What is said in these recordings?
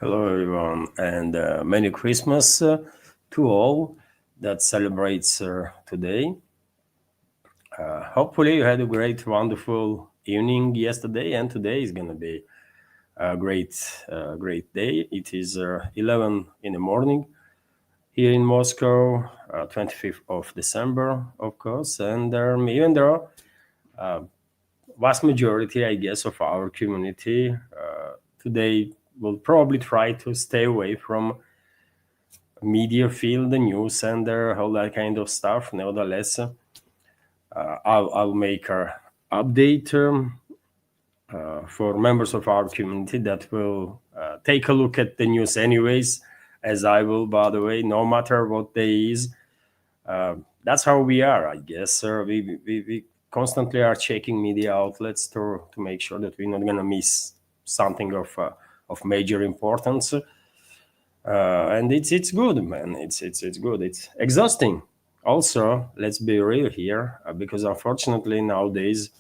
Hello, everyone, and Merry Christmas to all that celebrates today. Hopefully, you had a great, wonderful evening yesterday, and today is going to be a great day. It is 11 in the morning here in Moscow, 25th of December, of course, and even though vast majority, I guess, of our community today will probably try to stay away from media field, the news, and all that kind of stuff. Nevertheless, I'll make a update for members of our community that will take a look at the news anyways, as I will, by the way, no matter what day is. That's how we are, I guess. We constantly are checking media outlets to make sure that we're not going to miss something of major importance. And it's good, man. It's good. It's exhausting. Also, let's be real here, because unfortunately nowadays,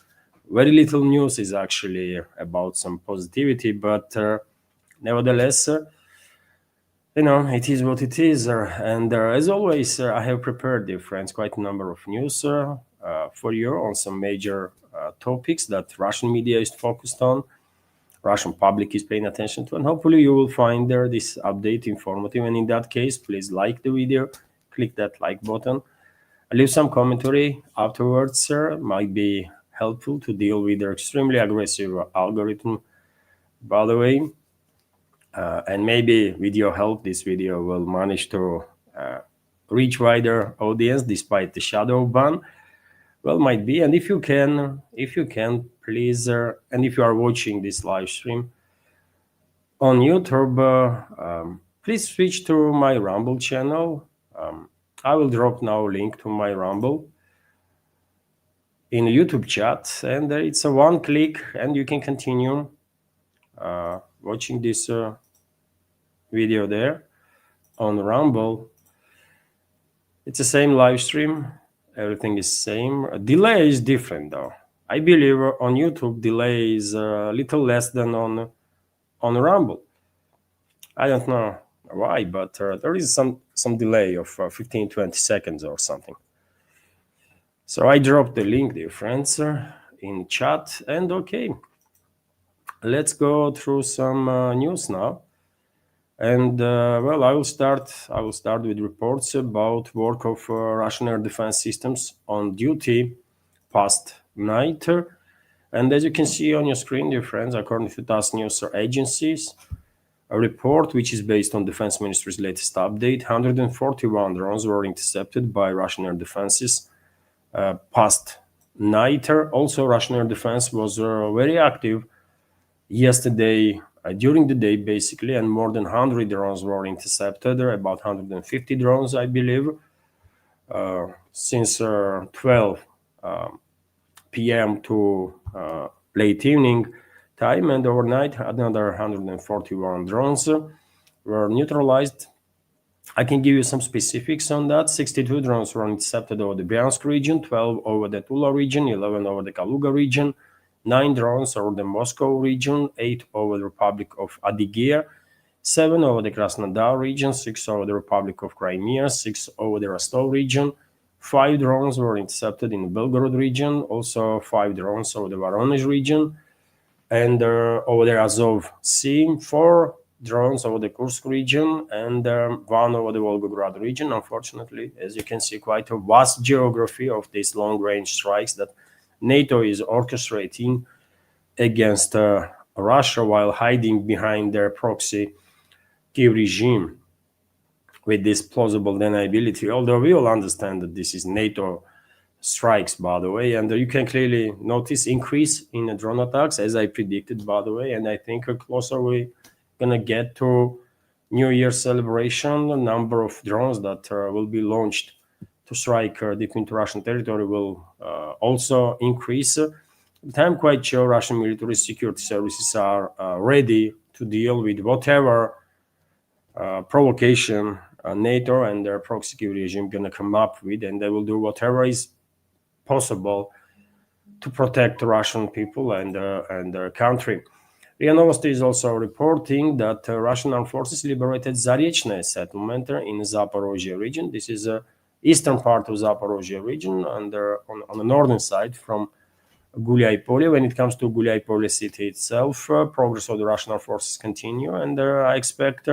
very little news is actually about some positivity. But nevertheless, it is what it is. And as always, I have prepared, dear friends, quite a number of news for you on some major topics that Russian media is focused on. Russian public is paying attention to, and hopefully you will find there this update informative. And in that case, please like the video, click that like button, leave some commentary afterwards, sir. Might be helpful to deal with their extremely aggressive algorithm, by the way. And maybe with your help, this video will manage to reach wider audience despite the shadow ban. Well, might be. And if you can, please, and if you are watching this live stream on YouTube, please switch to my Rumble channel. I will drop now a link to my Rumble in YouTube chat, and it's a one click, and you can continue watching this video there on Rumble. It's the same live stream. Everything is same. Delay is different though. I believe on YouTube delay is a little less than on Rumble. I don't know why, but there is some delay of 15, 20 seconds or something. So I dropped the link, dear friends, in chat. And okay, let's go through some news now. And well, I will start with reports about work of Russian air defense systems on duty past night. And as you can see on your screen, dear friends, according to TASS news agencies, a report which is based on Defense Ministry's latest update, 141 drones were intercepted by Russian air defenses past night. Also, Russian air defense was very active yesterday during the day, basically, and more than 100 drones were intercepted, about 150 drones, I believe, since 12 p.m. to late evening time, and overnight another 141 drones were neutralized. I can give you some specifics on that. 62 drones were intercepted over the Bryansk region, 12 over the Tula region, 11 over the Kaluga region, 9 drones over the Moscow region, 8 over the Republic of Adygea, 7 over the Krasnodar region, 6 over the Republic of Crimea, 6 over the Rostov region, 5 drones were intercepted in the Belgorod region, also 5 drones over the Voronezh region, and over the Azov Sea, 4 drones over the Kursk region, and 1 over the Volgograd region. Unfortunately, as you can see, quite a vast geography of these long-range strikes that NATO is orchestrating against Russia while hiding behind their proxy Kiev regime with this plausible deniability. Although we all understand that this is NATO strikes, by the way, and you can clearly notice increase in the drone attacks, as I predicted, by the way. And I think the closer we're gonna get to New Year celebration, the number of drones that will be launched to strike deep into Russian territory will also increase. But I'm quite sure Russian military security services are ready to deal with whatever provocation NATO and their proxy regime gonna come up with, and they will do whatever is possible to protect the Russian people and their country. RIA Novosti is also reporting that Russian armed forces liberated Zaryechny settlement in Zaporozhye region. This is the eastern part of Zaporozhye region, and on the northern side from Gulyai-Polye. When it comes to Gulyai-Polye city itself, progress of the Russian armed forces continue, and I expect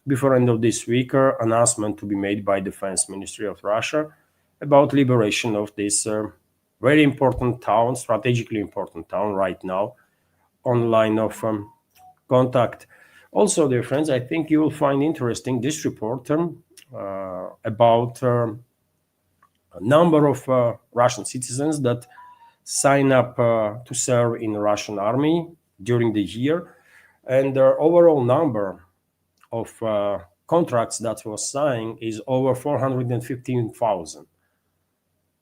before end of this week announcement to be made by Defense Ministry of Russia about liberation of this very important town, strategically important town right now, on line of contact. Also, dear friends, I think you will find interesting this report about a number of Russian citizens that sign up to serve in the Russian army during the year, and the overall number of contracts that was signed is over 415,000.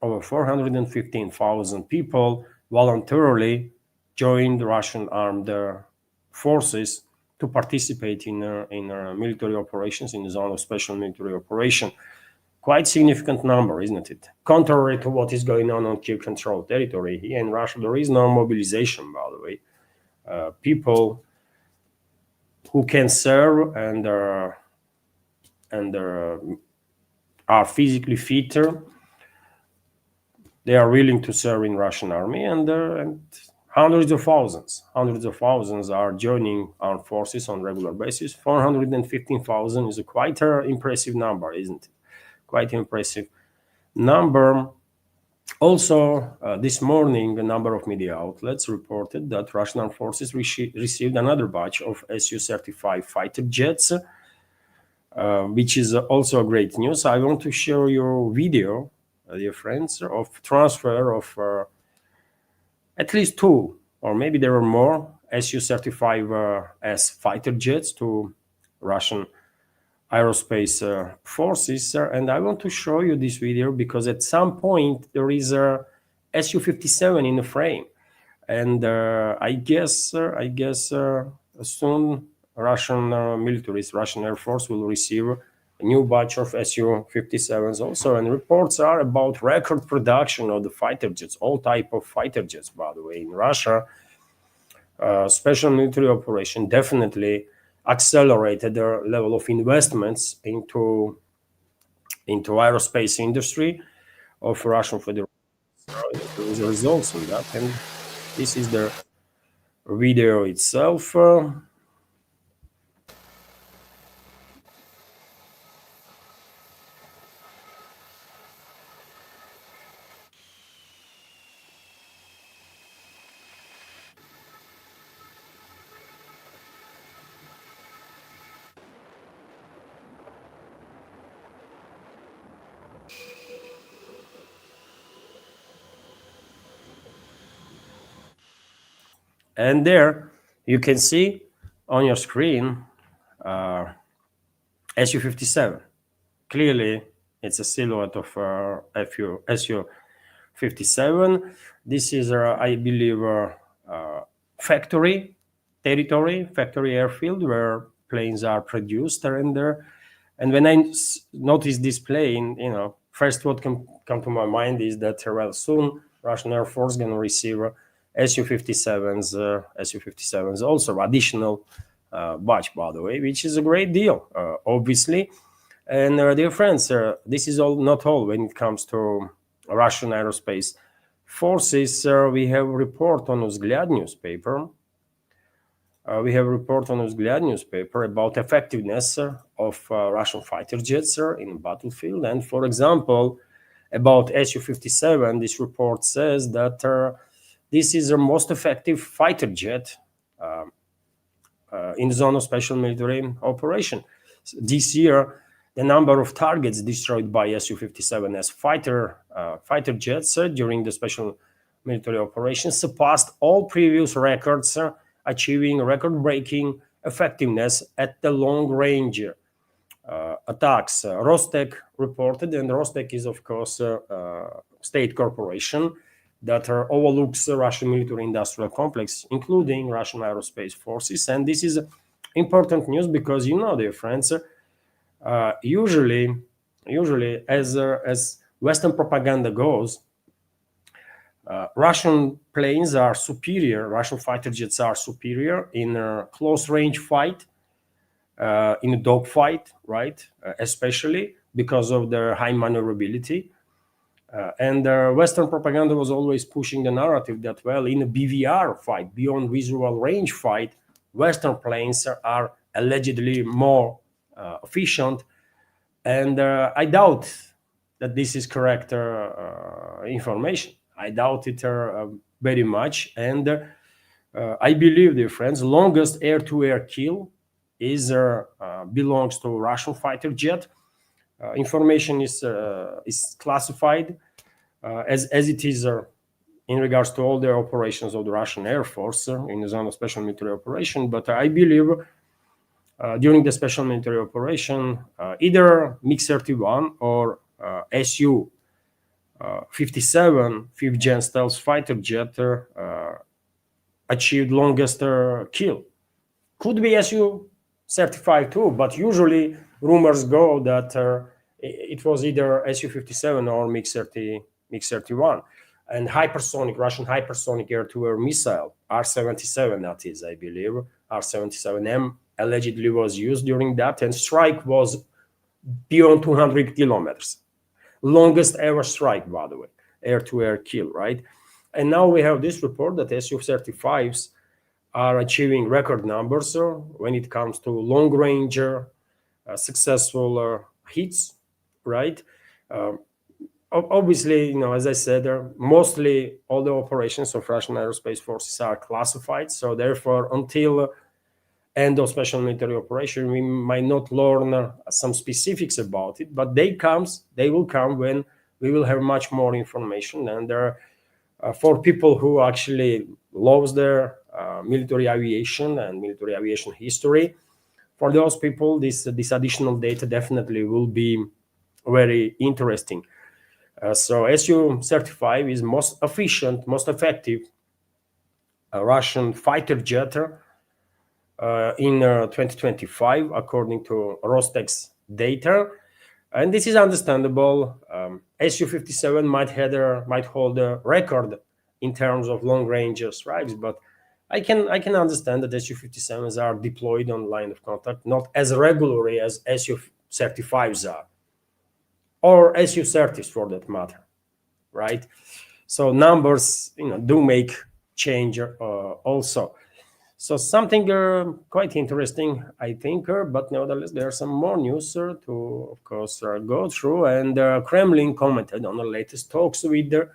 Over 415,000 people voluntarily joined Russian armed forces to participate in military operations in the zone of special military operation. Quite significant number, isn't it? Contrary to what is going on Kiev controlled territory, here in Russia there is no mobilization, by the way. People who can serve and are physically fitter, they are willing to serve in Russian army, and hundreds of thousands are joining armed forces on regular basis. 415,000 is a quite impressive number, isn't it? Quite impressive number. Also, this morning, a number of media outlets reported that Russian armed forces received another batch of Su-35 fighter jets, which is also great news. I want to show you a video, dear friends, of transfer of at least two, or maybe there are more, Su-35S fighter jets to Russian aerospace forces. And I want to show you this video because at some point there is a Su-57 in the frame, and I guess soon Russian militaries, Russian Air Force will receive a new batch of Su-57s also, and reports are about record production of the fighter jets, all type of fighter jets, by the way, in Russia. Special military operation definitely accelerated their level of investments into aerospace industry of Russian Federation. There is results in that, and this is the video itself. And there you can see on your screen Su-57. Clearly, it's a silhouette of Su-57. This is, I believe, factory territory, factory airfield where planes are produced and there. And when I notice this plane, first what come to my mind is that well, soon Russian Air Force going to receive Su-57s also additional batch, by the way, which is a great deal, obviously. And dear friends, this is not all when it comes to Russian aerospace forces. We have a report on Vzгляд newspaper. About effectiveness of Russian fighter jets in the battlefield. And for example, about Su-57, this report says that this is the most effective fighter jet in the zone of special military operation. This year, the number of targets destroyed by Su-57S fighter jets during the special military operation surpassed all previous records, achieving record-breaking effectiveness at the long-range attacks. Rostec reported, and Rostec is, of course, a state corporation that overlooks the Russian military-industrial complex, including Russian aerospace forces. And this is important news because, dear friends, usually as Western propaganda goes, Russian planes are superior, Russian fighter jets are superior in a close range fight, in a dogfight, right? Especially because of their high maneuverability. And Western propaganda was always pushing the narrative that, well, in a BVR fight, beyond visual range fight, Western planes are allegedly more efficient. And I doubt that this is correct information. I doubt it very much. And I believe, dear friends, longest air-to-air kill is belongs to Russian fighter jet. Information is classified as it is in regards to all the operations of the Russian Air Force in the zone of special military operation. But I believe during the special military operation, either MiG-31 or Su 57 fifth gen stealth fighter jet achieved longest kill. Could be Su 35 too, but usually rumors go that it was either Su 57 or MiG 31. And hypersonic, Russian hypersonic air-to-air missile, R-77, that is, I believe, R-77M allegedly was used during that, and strike was beyond 200 kilometers. Longest ever strike, by the way, air-to-air kill, right? And now we have this report that Su-35s are achieving record numbers when it comes to long-range successful hits, right? Obviously, as I said, mostly all the operations of Russian aerospace forces are classified. So therefore, until end of special military operation, we might not learn some specifics about it, but they will come when we will have much more information. And for people who actually loves their military aviation and military aviation history, for those people, this additional data definitely will be very interesting. So Su-35 is most efficient, most effective Russian fighter jet in 2025, according to Rostec's data. And this is understandable. Su-57 might hold a record in terms of long-range strikes, but I can understand that Su-57s are deployed on line of contact not as regularly as Su-35s are, or Su-30s for that matter, right? So numbers, do make change also. So something quite interesting, I think, but nevertheless, there are some more news to, of course, go through. And Kremlin commented on the latest talks with the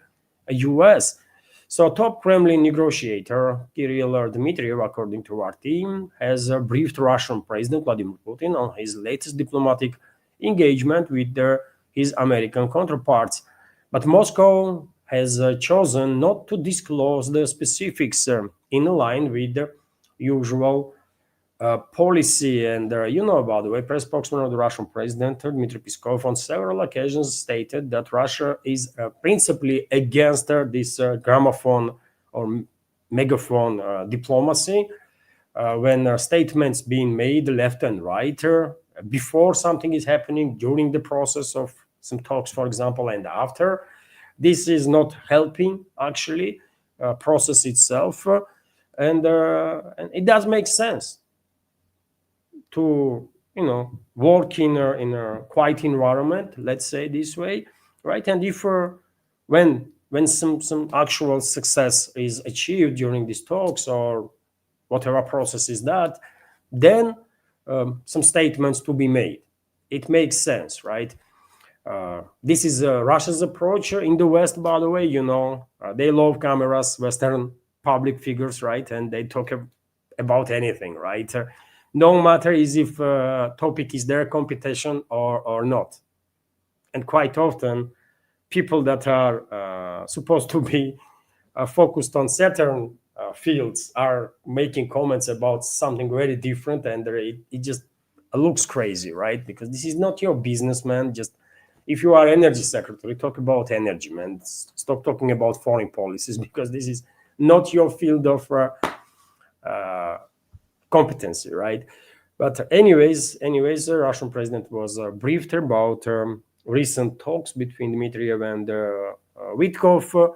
US. So top Kremlin negotiator Kirill Dmitriev, according to our team, has briefed Russian President Vladimir Putin on his latest diplomatic engagement with his American counterparts. But Moscow has chosen not to disclose the specifics in line with the usual policy. And by the way, press spokesman of the Russian president, Dmitry Peskov, on several occasions stated that Russia is principally against this gramophone or megaphone diplomacy, when statements being made left and right before something is happening, during the process of some talks, for example, and after. This is not helping, actually, process itself. And it does make sense to work in a quiet environment, let's say this way, right? And if when some actual success is achieved during these talks or whatever process is that, then some statements to be made. It makes sense, right? This is Russia's approach in the West, by the way. They love cameras, Western public figures, right? And they talk about anything, right? No matter is if topic is their competition or not. And quite often, people that are supposed to be focused on certain fields are making comments about something very different, and it just looks crazy, right? Because this is not your business, man. Just if you are energy secretary, talk about energy, man. Stop talking about foreign policies, because this is not your field of competency, right? But anyways, the Russian president was briefed about recent talks between Dmitriev and Witkov.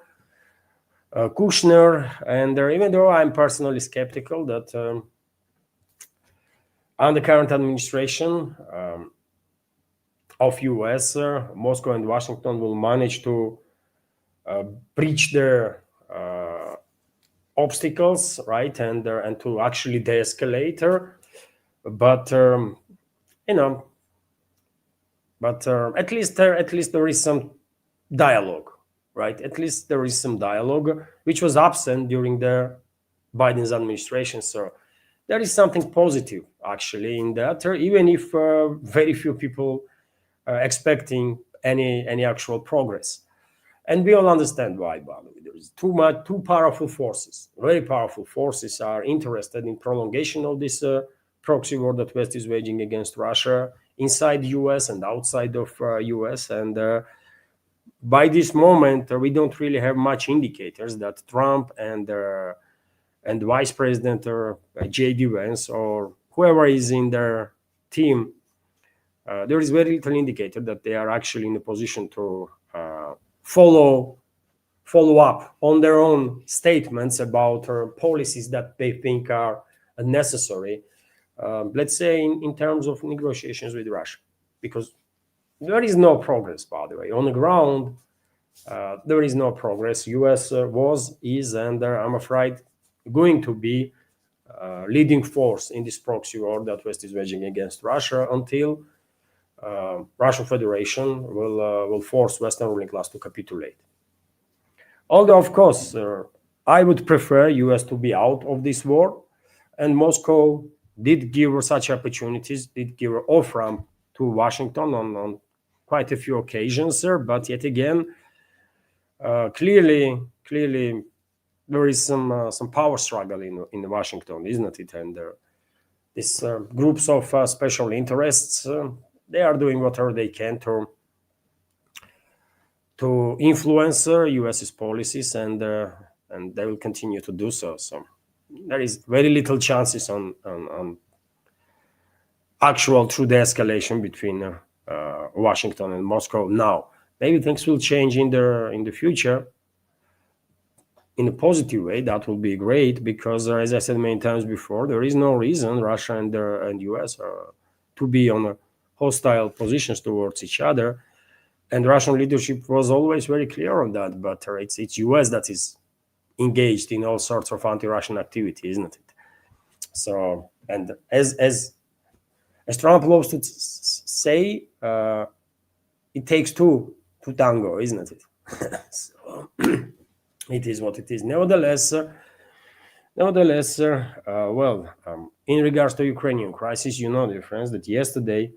Kushner, and even though I'm personally skeptical that under current administration of US, Moscow and Washington will manage to breach their obstacles, right, and to actually de-escalate her. But you know, but at least there is some dialogue, right? At least there is some dialogue, which was absent during the Biden's administration. So there is something positive actually in that, even if very few people are expecting any actual progress. And we all understand why, by the way. There is two powerful forces, very powerful forces, are interested in prolongation of this proxy war that West is waging against Russia inside US and outside of US. And by this moment, we don't really have much indicators that Trump and Vice President or J.D. Vance or whoever is in their team, there is very little indicator that they are actually in a position to follow up on their own statements about policies that they think are necessary, let's say in terms of negotiations with Russia, because there is no progress, by the way, on the ground. There is no progress. US was, is, and I'm afraid going to be leading force in this proxy war that West is waging against Russia until Russian Federation will force Western ruling class to capitulate. Although, of course, I would prefer US to be out of this war, and Moscow did give such opportunities, did give an off-ramp to Washington on quite a few occasions, but yet again, clearly, there is some power struggle in Washington, isn't it? And these groups of special interests, they are doing whatever they can to influence US's policies, and they will continue to do so. So there is very little chances on actual true de-escalation between Washington and Moscow now. Maybe things will change in the future in a positive way. That will be great, because as I said many times before, there is no reason Russia and US to be on hostile positions towards each other. And Russian leadership was always very clear on that, but it's US that is engaged in all sorts of anti-Russian activity, isn't it? So, and as Trump loves to say, it takes two to tango, isn't it? So it is what it is. Nevertheless, in regards to Ukrainian crisis, you know, dear friends, that yesterday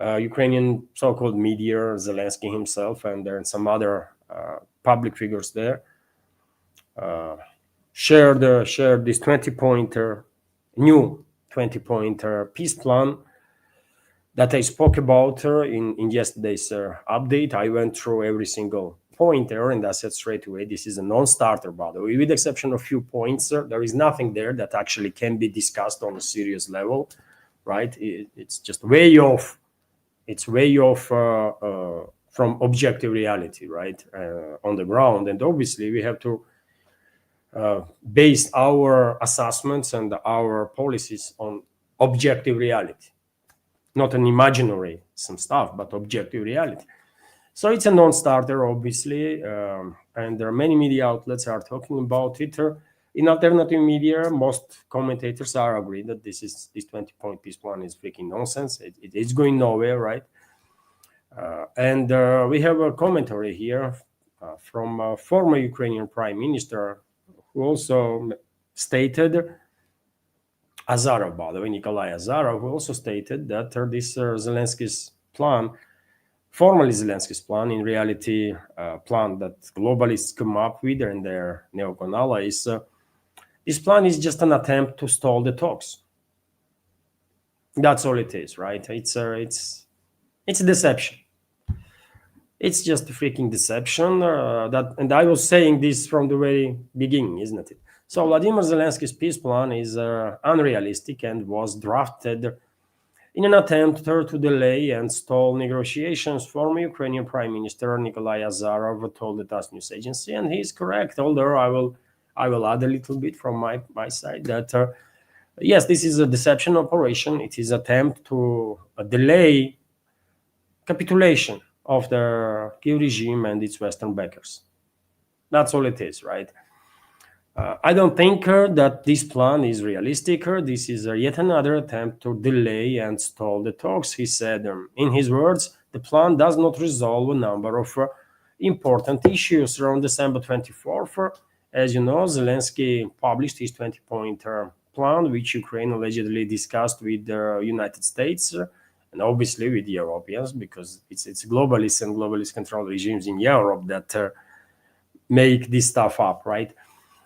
Ukrainian so-called media, Zelensky himself, and there are some other public figures there, shared this 20-pointer, new 20-pointer peace plan that I spoke about in yesterday's update. I went through every single pointer, and I said straight away, this is a non-starter, by the way. With the exception of a few points, there is nothing there that actually can be discussed on a serious level, right? It's just way off. It's way off from objective reality, right, on the ground. And obviously, we have to base our assessments and our policies on objective reality, not an imaginary some stuff, but objective reality. So it's a non-starter, obviously, and there are many media outlets are talking about it. In alternative media, most commentators are agreed that this 20-point peace plan is freaking nonsense. It's going nowhere, right? And we have a commentary here from a former Ukrainian prime minister, who also stated, Azarov, by the way, Nikolai Azarov, who also stated that this Zelensky's plan, formally Zelensky's plan, in reality, plan that globalists come up with and their neocon allies, this plan is just an attempt to stall the talks. That's all it is, right? It's a deception. It's just a freaking deception. And I was saying this from the very beginning, isn't it? So Vladimir Zelensky's peace plan is unrealistic and was drafted in an attempt to delay and stall negotiations. Former Ukrainian Prime Minister Nikolai Azarov told the TASS news agency, and he's correct. Although I will add a little bit from my side that yes, this is a deception operation. It is attempt to delay capitulation of the Kiev regime and its Western backers. That's all it is, right? I don't think that this plan is realistic. This is yet another attempt to delay and stall the talks, he said. In his words, the plan does not resolve a number of important issues. Around December 24th, as you know, Zelensky published his 20-point plan, which Ukraine allegedly discussed with the United States and obviously with the Europeans, because it's globalists and globalist controlled regimes in Europe that make this stuff up, right?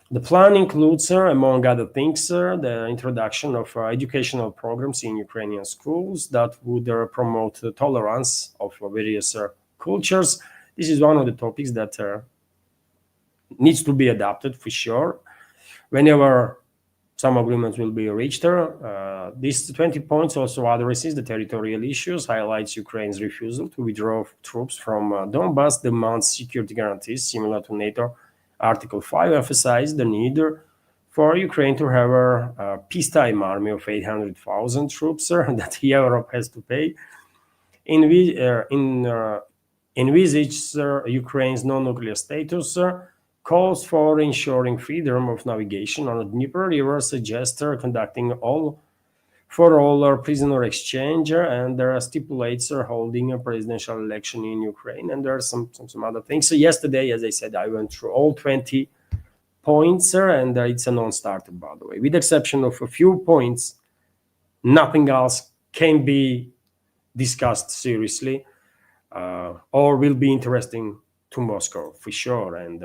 The plan includes, among other things, the introduction of educational programs in Ukrainian schools that would promote the tolerance of various cultures. This is one of the topics that needs to be adapted for sure. Whenever some agreements will be reached, these 20 points also addresses the territorial issues, highlights Ukraine's refusal to withdraw troops from Donbass, demands security guarantees similar to NATO. Article 5 emphasized the need for Ukraine to have a peacetime army of 800,000 troops that Europe has to pay. Envisages Ukraine's non-nuclear status, calls for ensuring freedom of navigation on the Dnieper River, suggests conducting all prisoner exchange, and there are stipulates holding a presidential election in Ukraine, and there are some other things. So yesterday, as I said, I went through all 20 points, and it's a non-starter, by the way. With the exception of a few points, nothing else can be discussed seriously or will be interesting to Moscow, for sure. And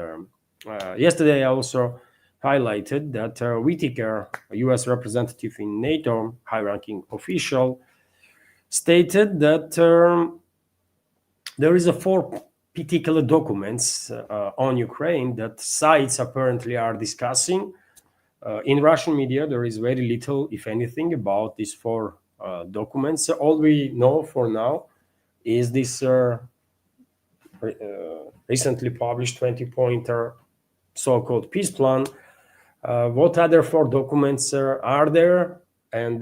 yesterday, I also highlighted that Whitaker, a U.S. representative in NATO, high-ranking official, stated that there is a 4 particular documents on Ukraine that sides apparently are discussing. In Russian media, there is very little, if anything, about these 4 documents. All we know for now is this recently published 20-pointer so-called peace plan. What other 4 documents are there, and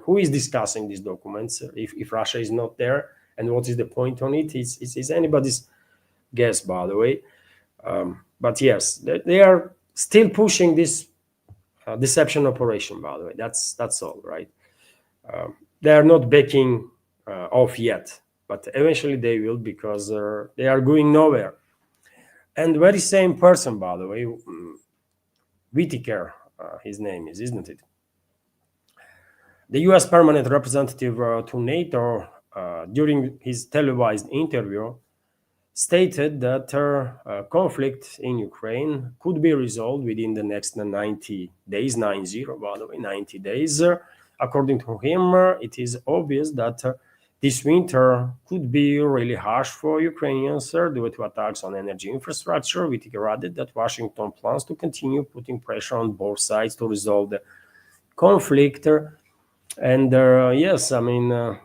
who is discussing these documents if Russia is not there, and what is the point on it? It's anybody's guess, by the way. But yes, they are still pushing this deception operation, by the way. That's all, right? They are not backing off yet, but eventually they will, because they are going nowhere. And very same person, by the way, Whitaker, his name is, isn't it? The U.S. permanent representative to NATO, during his televised interview, stated that conflict in Ukraine could be resolved within the next 90 days, 90, by the way, 90 days. According to him, it is obvious that this winter could be really harsh for Ukrainians due to attacks on energy infrastructure. Whitaker added that Washington plans to continue putting pressure on both sides to resolve the conflict. And yes, I mean,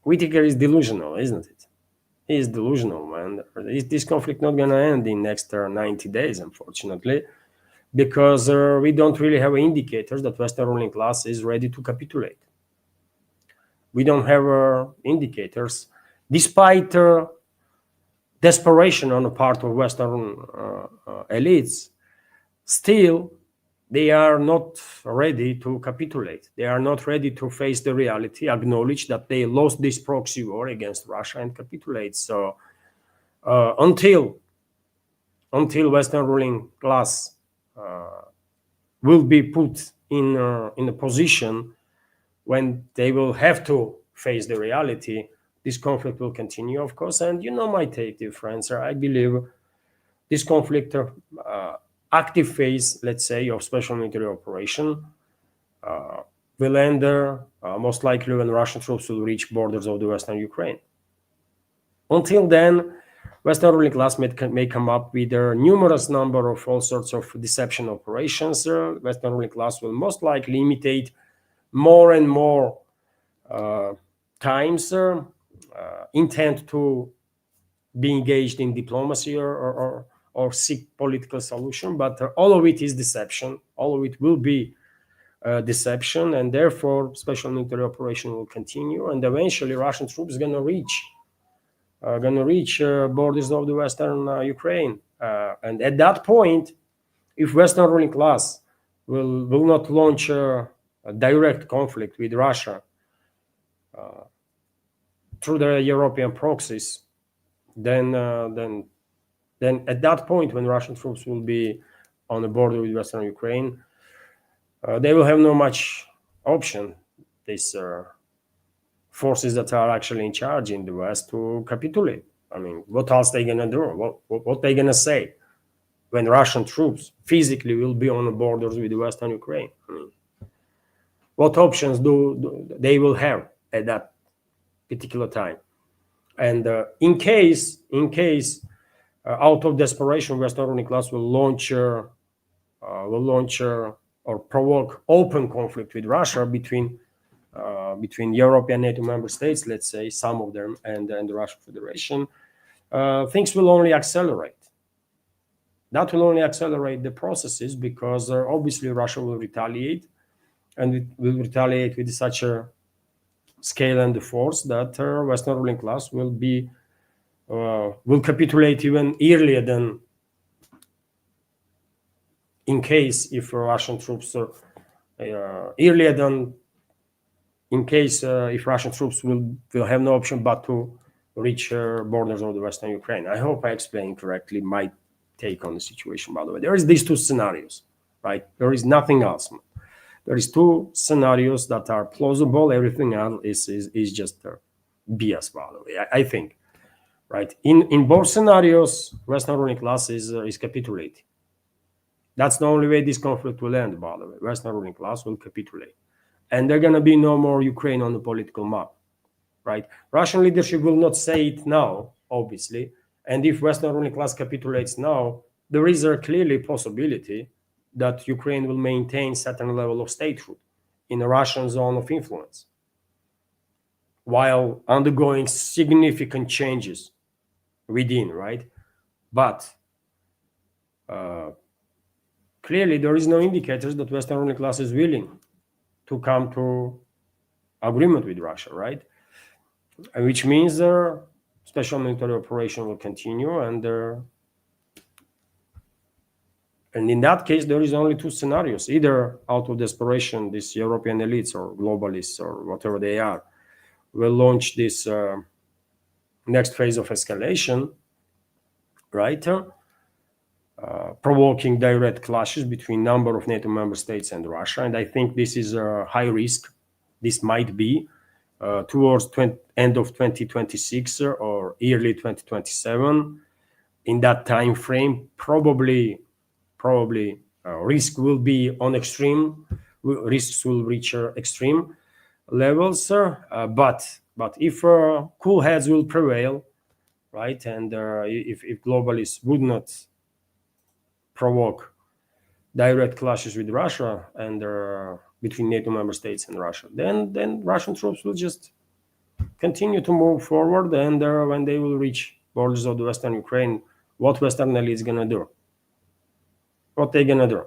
Whitaker is delusional, isn't it? He is delusional, man. This conflict not going to end in next 90 days, unfortunately, because we don't really have indicators that Western ruling class is ready to capitulate. We don't have indicators, despite desperation on the part of Western elites. Still, they are not ready to capitulate. They are not ready to face the reality, acknowledge that they lost this proxy war against Russia, and capitulate. So until Western ruling class will be put in a position when they will have to face the reality, this conflict will continue, of course. And you know my take, dear friends. I believe this conflict, active phase, let's say, of special military operation, will end most likely when Russian troops will reach borders of the Western Ukraine. Until then, Western ruling class may come up with a numerous number of all sorts of deception operations. Western ruling class will most likely imitate more and more uh, times intend to be engaged in diplomacy or seek political solution, but all of it is deception. All of it will be deception, and therefore special military operation will continue, and eventually Russian troops gonna reach borders of the western Ukraine, and at that point, if Western ruling class will not launch a direct conflict with Russia through the European proxies, then at that point, when Russian troops will be on the border with Western Ukraine, they will have no much option. These forces that are actually in charge in the West to capitulate. I mean, what else they gonna do? What they gonna say when Russian troops physically will be on the borders with Western Ukraine? I mean, what options do they will have at that particular time? And in case out of desperation, Western ruling class will launch or provoke open conflict with Russia between European NATO member states, let's say some of them, and the Russian Federation, things will only accelerate. That will only accelerate the processes, because obviously Russia will retaliate, and it will retaliate with such a scale and the force that Western ruling class will capitulate even earlier than, in case if Russian troops earlier than in case if Russian troops will have no option but to reach borders of the Western Ukraine. I hope I explained correctly my take on the situation. By the way, there is these two scenarios, right? There is nothing else. There is two scenarios that are plausible. Everything else is just BS. By the way, I think, right? In both scenarios, Western ruling class is capitulating. That's the only way this conflict will end. By the way, Western ruling class will capitulate, and there's gonna be no more Ukraine on the political map, right? Russian leadership will not say it now, obviously, and if Western ruling class capitulates now, there is a clearly possibility that Ukraine will maintain certain level of statehood in a Russian zone of influence, while undergoing significant changes within, right? But clearly there is no indicators that Western ruling class is willing to come to agreement with Russia, right? Which means the special military operation will continue, and in that case, there is only two scenarios: either out of desperation, these European elites or globalists or whatever they are will launch this next phase of escalation, right? Provoking direct clashes between number of NATO member states and Russia, and I think this is a high risk. This might be towards end of 2026 or early 2027. In that time frame, probably risk will be on extreme. Risks will reach extreme levels. But if cool heads will prevail, right, and if globalists would not provoke direct clashes with Russia and between NATO member states and Russia, then Russian troops will just continue to move forward, and when they will reach borders of the Western Ukraine, what Western elites gonna do? What they gonna do?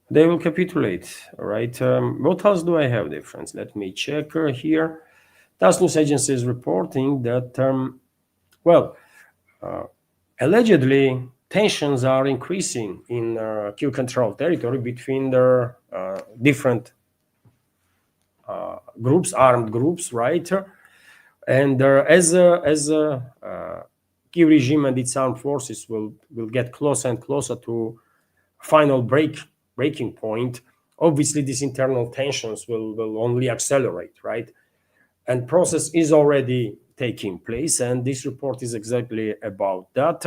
They will capitulate, all right? What else do I have there, friends? Let me check here. TASS news agency is reporting that, allegedly, tensions are increasing in Kyiv controlled territory between the different groups, armed groups, right? And as Kyiv regime and its armed forces will get closer and closer to final breaking point, obviously these internal tensions will only accelerate, right? And process is already taking place, and this report is exactly about that.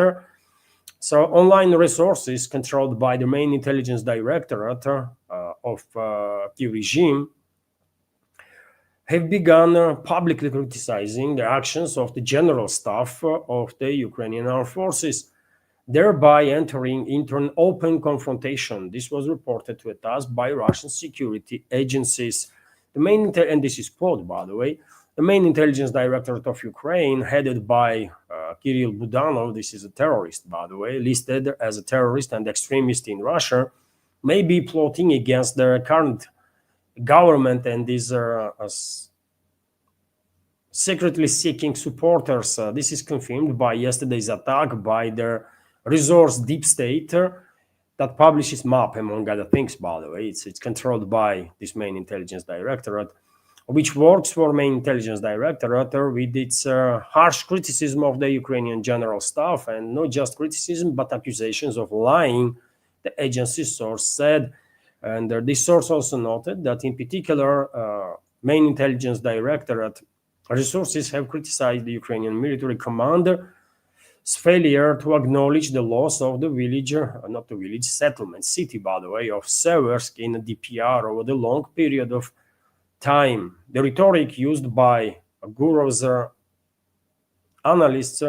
So online resources controlled by the main intelligence directorate of Kyiv regime have begun publicly criticizing the actions of the general staff of the Ukrainian armed forces, thereby entering into an open confrontation. This was reported to TASS by Russian security agencies. and this is quote, by the way, the main intelligence directorate of Ukraine, headed by Kirill Budanov, this is a terrorist, by the way, listed as a terrorist and extremist in Russia, may be plotting against their current government and these secretly seeking supporters. This is confirmed by yesterday's attack by their resource deep state that publishes map, among other things, by the way. It's controlled by this main intelligence directorate, which works for main intelligence directorate with its harsh criticism of the Ukrainian general staff, and not just criticism, but accusations of lying, the agency's source said. And this source also noted that in particular, main intelligence directorate resources have criticized the Ukrainian military commander's failure to acknowledge the loss of the village, not the village, settlement, city, by the way, of Seversk in the DPR over the long period of time. The rhetoric used by Gurov's analysts,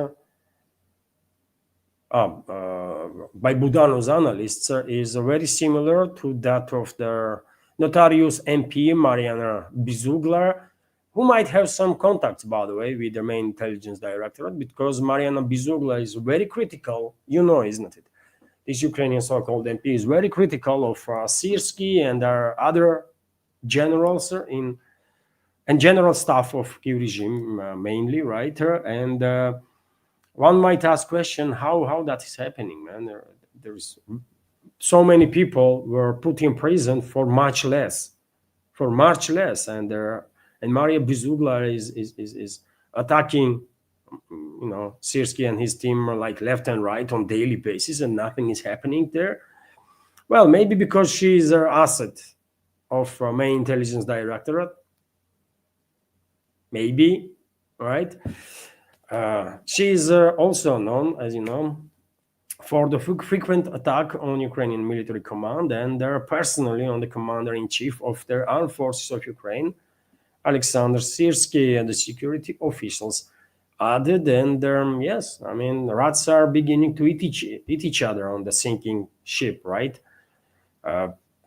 by Budanov's analysts, is very similar to that of the notorious MP Mariana Bizuglar, who might have some contacts, by the way, with the main intelligence directorate, because Mariana Bizugla is very critical, you know, isn't it? This Ukrainian so-called MP is very critical of Syrsky and our other generals and general staff of Kiev regime, mainly, right? And one might ask question, how that is happening, man? There's so many people were put in prison for much less, and Maria Bizugla is attacking, you know, Syrsky and his team like left and right on daily basis, and nothing is happening there. Well, maybe because she is an asset of main intelligence directorate, maybe, right? She is also known, as you know, for the frequent attack on Ukrainian military command, and personally on the commander-in-chief of the armed forces of Ukraine, Alexander Syrsky, and the security officials added. And yes, I mean, rats are beginning to eat each other on the sinking ship, right?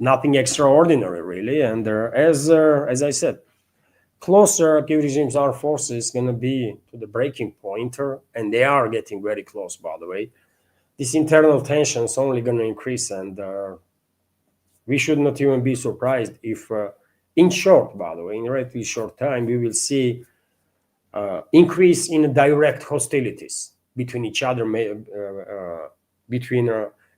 Nothing extraordinary, really. And as I said, closer Kiev regime's armed forces is going to be to the breaking point, and they are getting very close, by the way. This internal tension is only going to increase, and we should not even be surprised if, in short, by the way, in a relatively short time, we will see increase in direct hostilities between each other, between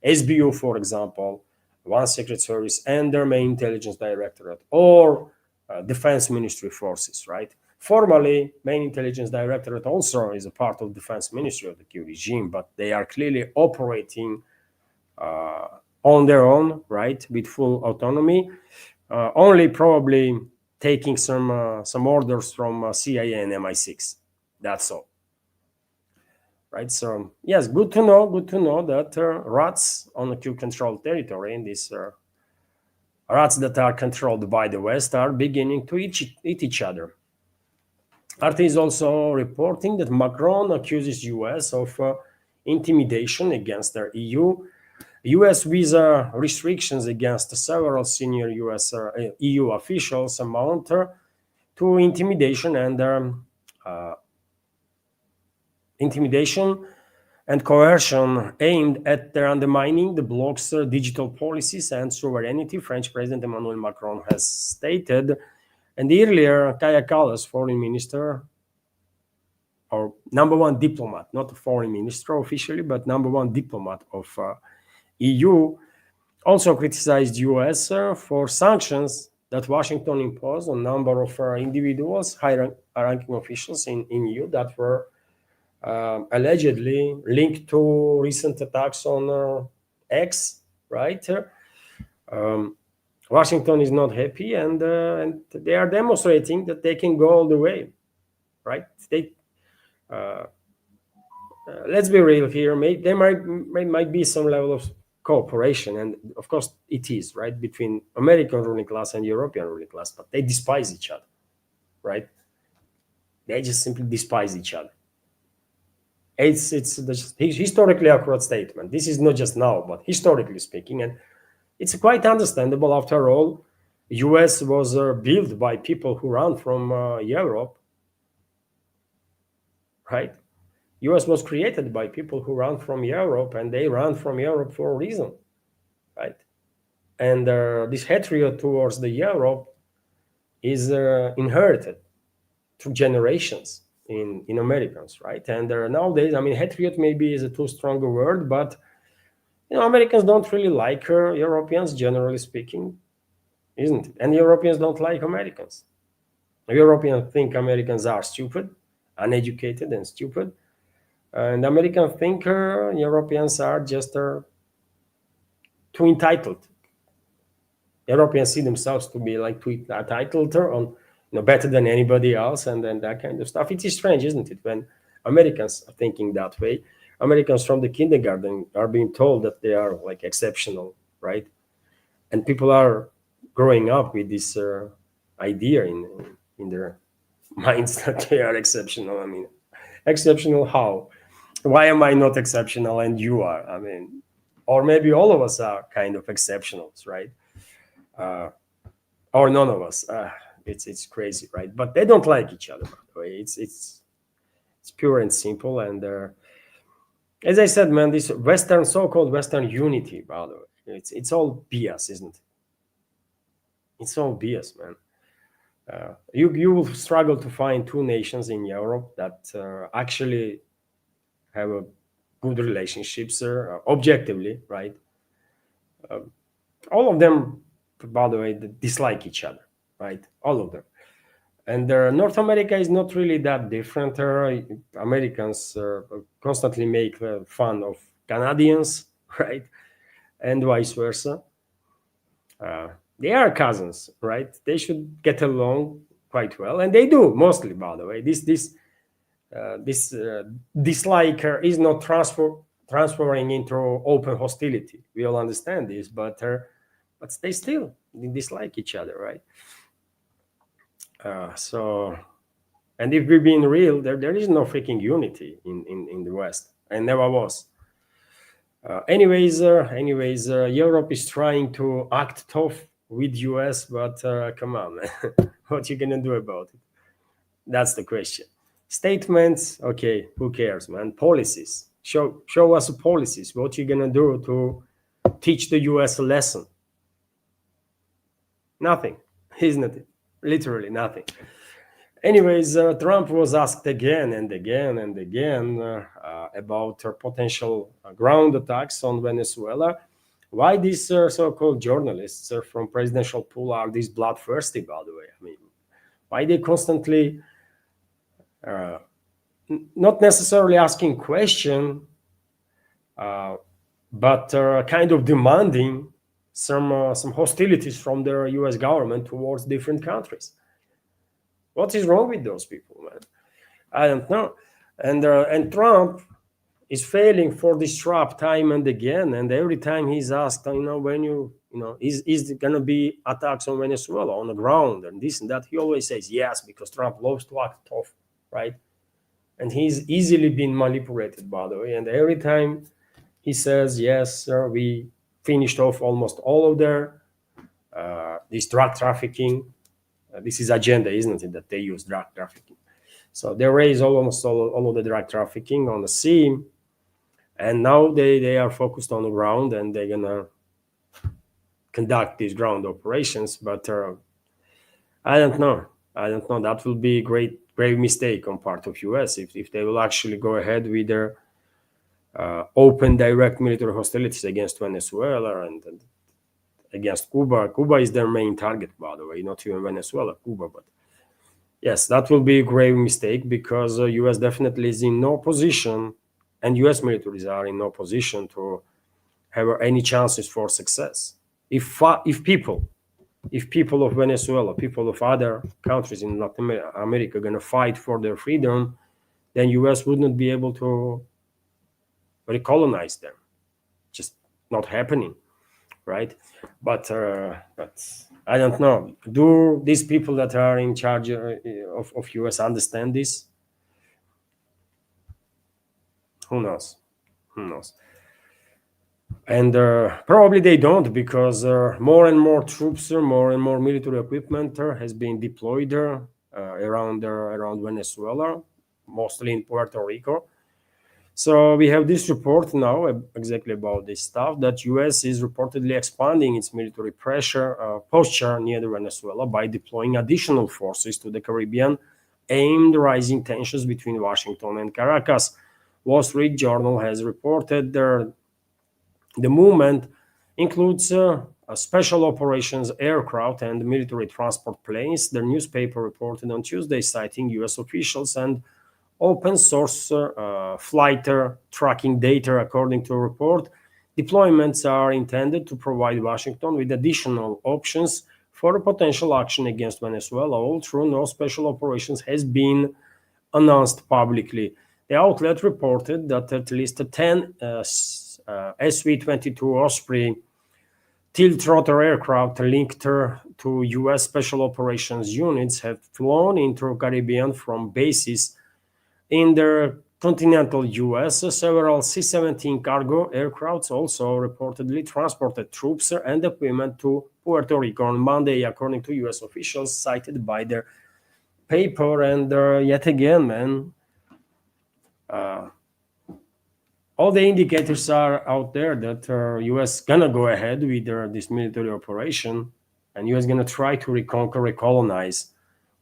SBU, for example, one secret service, and their main intelligence directorate, or defense ministry forces, right? Formally, main intelligence directorate also is a part of defense ministry of the Kiev regime, but they are clearly operating on their own, right, with full autonomy, only probably taking some orders from CIA and MI6. That's all, right? So yes, good to know that rats on the Kiev-controlled territory, and these rats that are controlled by the West, are beginning to eat each other. RT is also reporting that Macron accuses US of intimidation against their EU. US visa restrictions against several senior EU officials amount to intimidation and coercion aimed at undermining the bloc's digital policies and sovereignty, French President Emmanuel Macron has stated. And earlier, Kaja Kallas, foreign minister, or number one diplomat, not a foreign minister officially, but number one diplomat of EU, also criticized US for sanctions that Washington imposed on a number of individuals, high-ranking officials in EU that were allegedly linked to recent attacks on X, right? Washington is not happy, and they are demonstrating that they can go all the way, right? Let's be real here. There might be some level of cooperation, and of course it is, right, between American ruling class and European ruling class, but they despise each other, right? They just simply despise each other. It's the historically accurate statement. This is not just now, but historically speaking, and it's quite understandable. After all, US was built by people who ran from Europe, right? US was created by people who ran from Europe, and they ran from Europe for a reason, right? And this hatred towards the Europe is inherited through generations in Americans, right? And nowadays, I mean, hatred maybe is a too strong a word, but Americans don't really like Europeans, generally speaking, isn't it? And Europeans don't like Americans. Europeans think Americans are stupid, uneducated, and stupid. And Americans think Europeans are just too entitled. Europeans see themselves to be like too entitled on, better than anybody else, and then that kind of stuff. It is strange, isn't it, when Americans are thinking that way? Americans from the kindergarten are being told that they are like exceptional, right? And people are growing up with this idea in their minds that they are exceptional. I mean, exceptional how? Why am I not exceptional and you are? I mean, or maybe all of us are kind of exceptionals, right? Uh, or none of us. It's crazy, right? But they don't like each other. By the way, it's pure and simple. And as I said, man, this Western so-called Western unity, by the way, it's all BS, isn't it? It's all BS, man. You will struggle to find two nations in Europe that actually have a good relationships, objectively, right? All of them, by the way, dislike each other, right? All of them. And North America is not really that different. Americans constantly make fun of Canadians, right? And vice versa. Uh, they are cousins, right? They should get along quite well, and they do mostly. By the way, this dislike is not transferring into open hostility. We all understand this, but they still dislike each other, right? So, and if we're being real, there is no freaking unity in the West, and never was. Anyways, Europe is trying to act tough with US, but come on, man. What you gonna do about it? That's the question. Statements, okay, who cares, man? Policies. Show us policies. What you gonna do to teach the US a lesson? Nothing, isn't it? Literally nothing. Anyways, Trump was asked again and again and again about potential ground attacks on Venezuela. Why these so-called journalists from presidential pool are these bloodthirsty, by the way? I mean, why they constantly not necessarily asking question, but kind of demanding some hostilities from the U.S. government towards different countries? What is wrong with those people, man? I don't know. And Trump is failing for this trap time and again. And every time he's asked, when is there gonna be attacks on Venezuela on the ground and this and that, he always says yes, because Trump loves to act tough, right? And he's easily been manipulated, by the way. And every time he says yes, sir, we finished off almost all of their this drug trafficking. This is agenda, isn't it? That they use drug trafficking. So they raise almost all of the drug trafficking on the sea, and now they are focused on the ground, and they're gonna conduct these ground operations. But I don't know. That will be a grave mistake on part of US if they will actually go ahead with their open, direct military hostilities against Venezuela and against Cuba. Cuba is their main target, by the way, not even Venezuela, Cuba. But yes, that will be a grave mistake, because US definitely is in no position, and US militaries are in no position to have any chances for success. If people of Venezuela, people of other countries in Latin America are going to fight for their freedom, then US would not be able to recolonize them. Just not happening, right? But I don't know. Do these people that are in charge of US understand this? Who knows? And probably they don't, because more and more troops, more and more military equipment has been deployed around Venezuela, mostly in Puerto Rico. So we have this report now exactly about this stuff, that U.S. is reportedly expanding its military pressure posture near the Venezuela by deploying additional forces to the Caribbean, aimed rising tensions between Washington and Caracas. Wall Street Journal has reported the movement includes a special operations aircraft and military transport planes. The newspaper reported on Tuesday, citing U.S. officials and open source flight tracking data. According to a report, deployments are intended to provide Washington with additional options for a potential action against Venezuela, although no special operations has been announced publicly. The outlet reported that at least 10 SV-22 Osprey tilt-rotor aircraft linked to U.S. Special Operations units have flown into the Caribbean from bases in the continental U.S. Several C-17 cargo aircrafts also reportedly transported troops and equipment to Puerto Rico on Monday, according to U.S. officials cited by their paper. And yet again, man, uh, all the indicators are out there that U.S. gonna go ahead with this military operation, and U.S. gonna try to reconquer, recolonize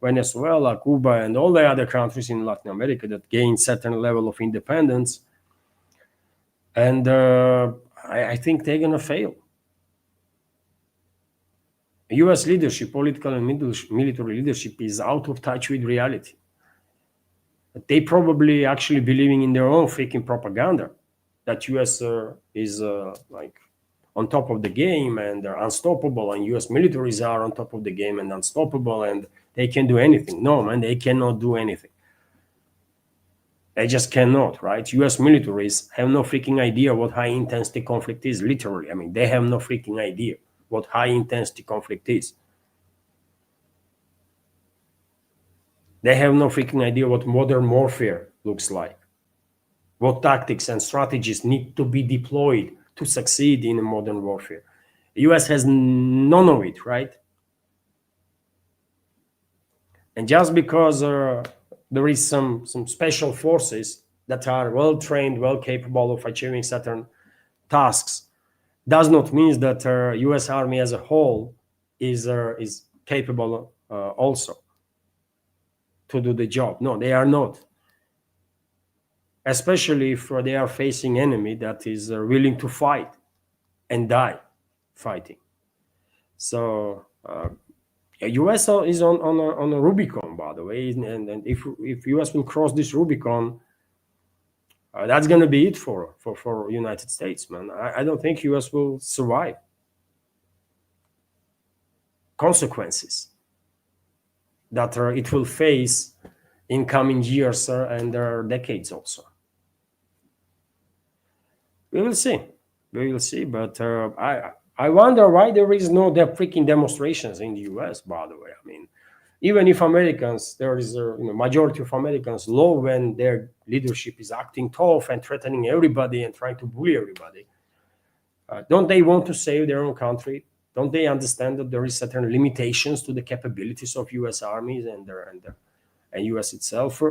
Venezuela, Cuba, and all the other countries in Latin America that gain certain level of independence. And I think they're gonna fail. U.S. leadership, political and military leadership, is out of touch with reality. They probably actually believing in their own freaking propaganda that U.S. Is like on top of the game and they're unstoppable, and U.S. militaries are on top of the game and unstoppable, and they can do anything. No, man, they cannot do anything. They just cannot, right? U.S. militaries have no freaking idea what high intensity conflict is. Literally, I mean, they have no freaking idea what high intensity conflict is. They have no freaking idea what modern warfare looks like, what tactics and strategies need to be deployed to succeed in modern warfare. The US has none of it, right? And just because there is some special forces that are well trained, well capable of achieving certain tasks, does not mean that US Army as a whole is capable also to do the job. No, they are not. Especially if they are facing enemy that is willing to fight and die fighting. So US is on a Rubicon, by the way, and if US will cross this Rubicon, that's going to be it for United States, man. I don't think US will survive consequences that it will face in coming years and decades also. We will see. We will see. But I wonder why there is no freaking demonstrations in the U.S. By the way, I mean, even if Americans, there is a majority of Americans love when their leadership is acting tough and threatening everybody and trying to bully everybody. Don't they want to save their own country? Don't they understand that there is certain limitations to the capabilities of U.S. armies and U.S. itself?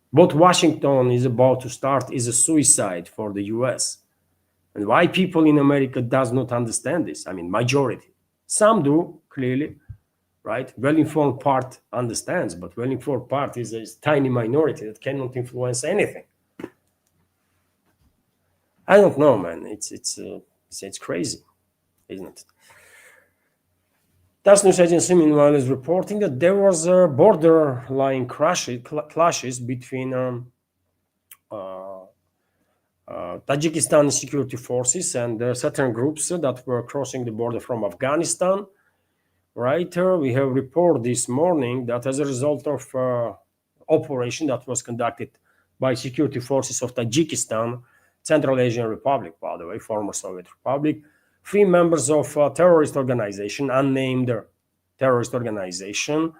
What Washington is about to start is a suicide for the US. And why people in America does not understand this? I mean, majority. Some do, clearly, right? Well-informed part understands, but well-informed part is a tiny minority that cannot influence anything. I don't know, man. It's crazy, isn't it? TASS news agency, meanwhile, is reporting that there was a borderline clashes between Tajikistan security forces and certain groups that were crossing the border from Afghanistan. Right, we have reported this morning that as a result of operation that was conducted by security forces of Tajikistan, Central Asian Republic, by the way, former Soviet Republic, 3 members of a terrorist organization, unnamed terrorist organization,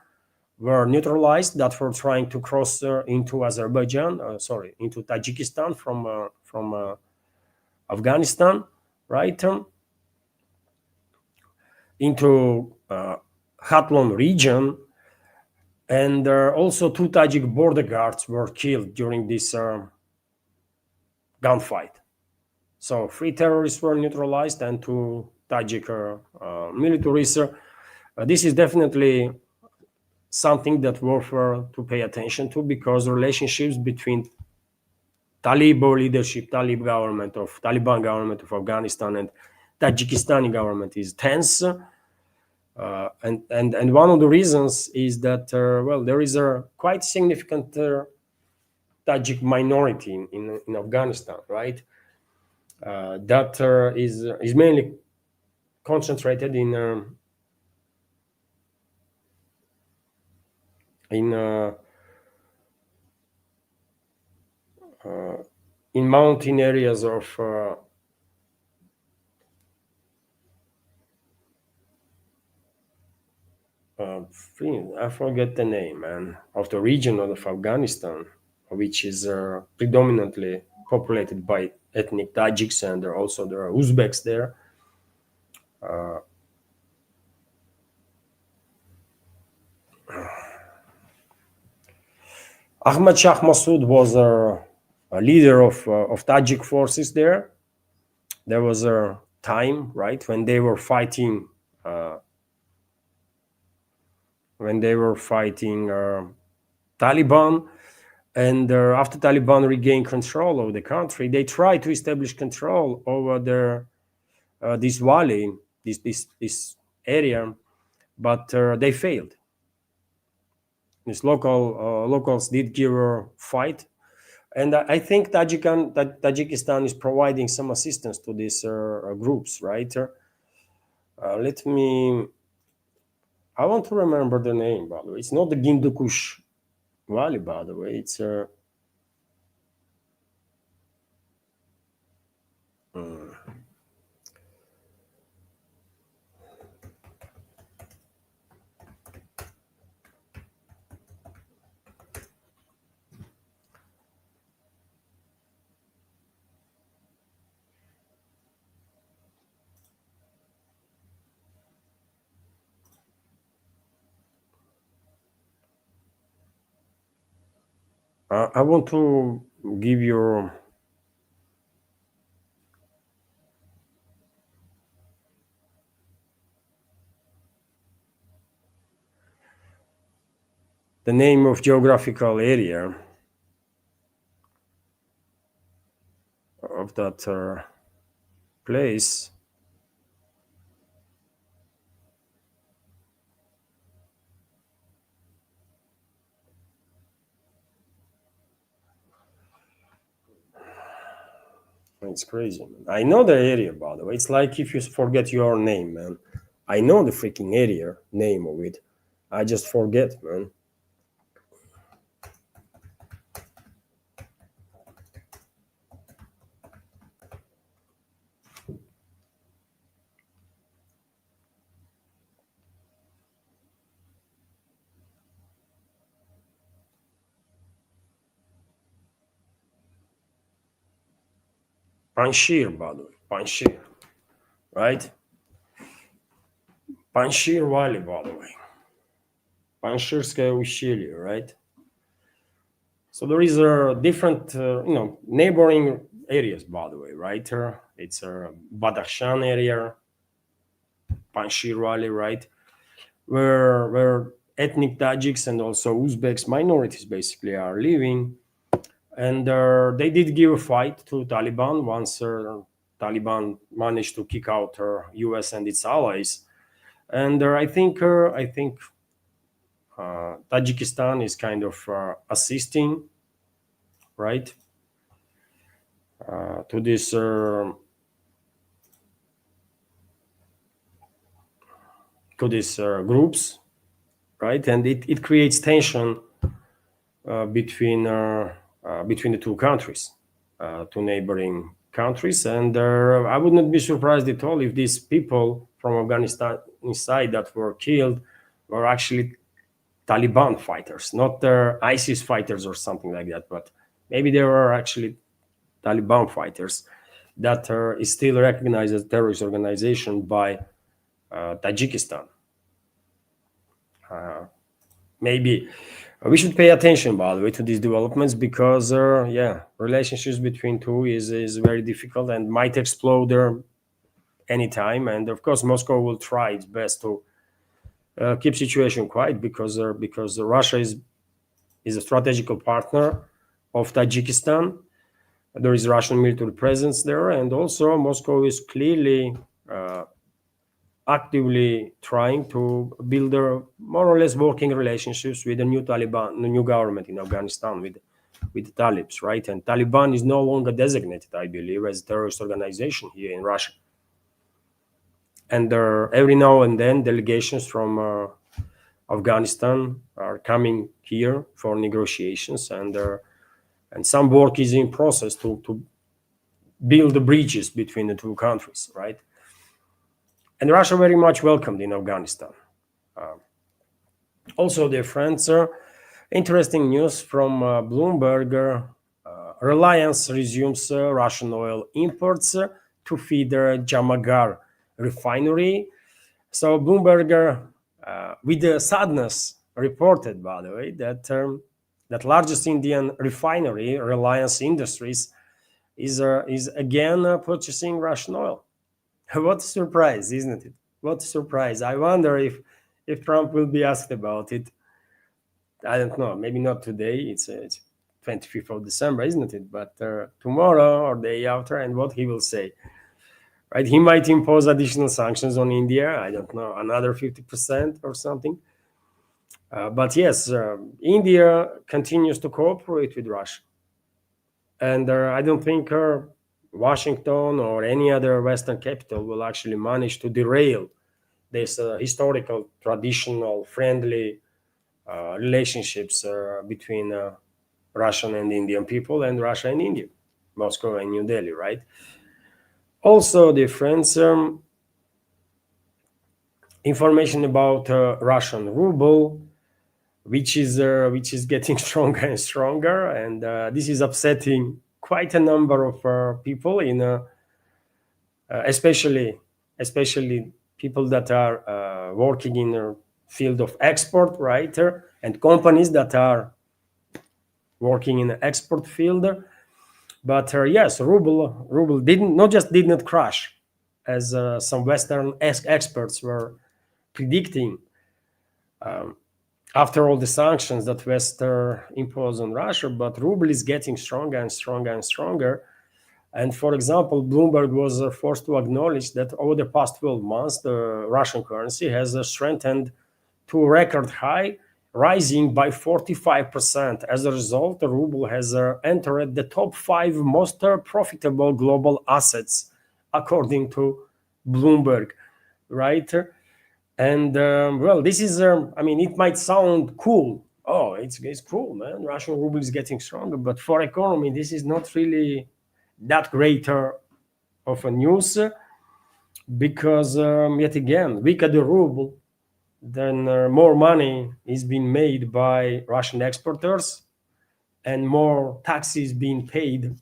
were neutralized that were trying to cross into Azerbaijan, into Tajikistan from Afghanistan, right, into Hatlon region, and also two Tajik border guards were killed during this gunfight. So three terrorists were neutralized and two Tajik militaries. This is definitely something that worth to pay attention to, because relationships between Taliban leadership, Taliban government of Afghanistan and Tajikistani government is tense. And one of the reasons is that well, there is a quite significant Tajik minority in Afghanistan, right? That is mainly concentrated in in mountain areas of I forget the name, man, of the region of Afghanistan, which is predominantly populated by ethnic Tajiks, and also there are Uzbeks there. Ahmad Shah Massoud was a leader of Tajik forces there. There was a time, right, when they were fighting Taliban, and after Taliban regained control of the country, they tried to establish control over this valley, this area, but they failed. These locals did give a fight, and I think Tajikistan is providing some assistance to these groups, right? Let me. I want to remember the name, by the way. It's not the Gindukush Valley, by the way. It's I want to give you the name of geographical area of that place. It's crazy, man. I know the area, by the way. It's like if you forget your name, man. I know the freaking area name of it. I just forget, man. Panjshir, by the way. Panjshir, right? Panjshir Valley, by the way. Panjshirskое ущелье, right? So there is a different, neighboring areas, by the way, right? It's a Badakhshan area, Panjshir Valley, right? Where ethnic Tajiks and also Uzbeks minorities basically are living, and they did give a fight to Taliban once Taliban managed to kick out U.S. and its allies, and I think Tajikistan is kind of assisting, right, to this groups, right, and it creates tension between the two countries, two neighboring countries, and I would not be surprised at all if these people from Afghanistan inside that were killed were actually Taliban fighters, not ISIS fighters or something like that, but maybe they were actually Taliban fighters. that is still recognized as a terrorist organization by Tajikistan. Maybe we should pay attention, by the way, to these developments because, yeah, relationships between two is very difficult and might explode anytime. And of course, Moscow will try its best to keep situation quiet because Russia is a strategical partner of Tajikistan. There is Russian military presence there, and also Moscow is clearly actively trying to build their more or less working relationships with the new Taliban, the new government in Afghanistan, with the Talibs, right? And Taliban is no longer designated, I believe, as a terrorist organization here in Russia. And every now and then, delegations from Afghanistan are coming here for negotiations, and some work is in process to build the bridges between the two countries, right? And Russia very much welcomed in Afghanistan. Also, dear friends, interesting news from Bloomberg. Reliance resumes Russian oil imports to feed their Jamagar refinery. So Bloomberg, with the sadness, reported, by the way, that largest Indian refinery, Reliance Industries, is again purchasing Russian oil. What a surprise, isn't it? What a surprise! I wonder if Trump will be asked about it. I don't know. Maybe not today. It's 25th of December, isn't it? But tomorrow or day after, and what he will say. Right? He might impose additional sanctions on India. I don't know, another 50% or something. But yes, India continues to cooperate with Russia, and I don't think Washington or any other Western capital will actually manage to derail this historical, traditional, friendly relationships between Russian and Indian people, and Russia and India, Moscow and New Delhi, right? Also, dear friends, information about Russian ruble, which is getting stronger and stronger, and this is upsetting quite a number of people especially people that are working in the field of export, right? And companies that are working in the export field. But yes, ruble did not crash, as some Western experts were predicting. After all the sanctions that West imposed on Russia, but ruble is getting stronger and stronger and stronger. And for example, Bloomberg was forced to acknowledge that over the past 12 months, the Russian currency has strengthened to a record high, rising by 45%. As a result, the ruble has entered the top 5 most profitable global assets, according to Bloomberg, right? And well, this is, I mean, it might sound cool. Oh, it's cool, man. Russian ruble is getting stronger. But for economy, this is not really that greater of a news because, yet again, weaker the ruble, then more money is being made by Russian exporters and more taxes being paid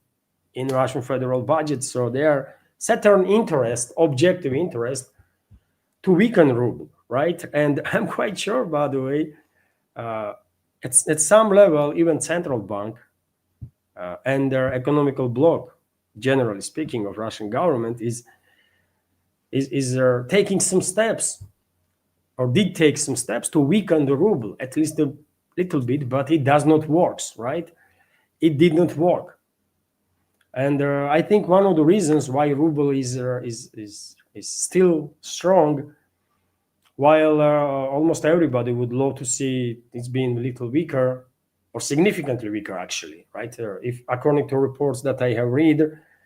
in Russian federal budget. So there certain interest, objective interest, to weaken ruble, right? And I'm quite sure, by the way, at some level, even central bank and their economical bloc, generally speaking, of Russian government is taking some steps, or did take some steps to weaken the ruble at least a little bit, but it does not work, right? It did not work, and I think one of the reasons why ruble is still strong, while almost everybody would love to see it's being a little weaker or significantly weaker, actually, right? If according to reports that I have read,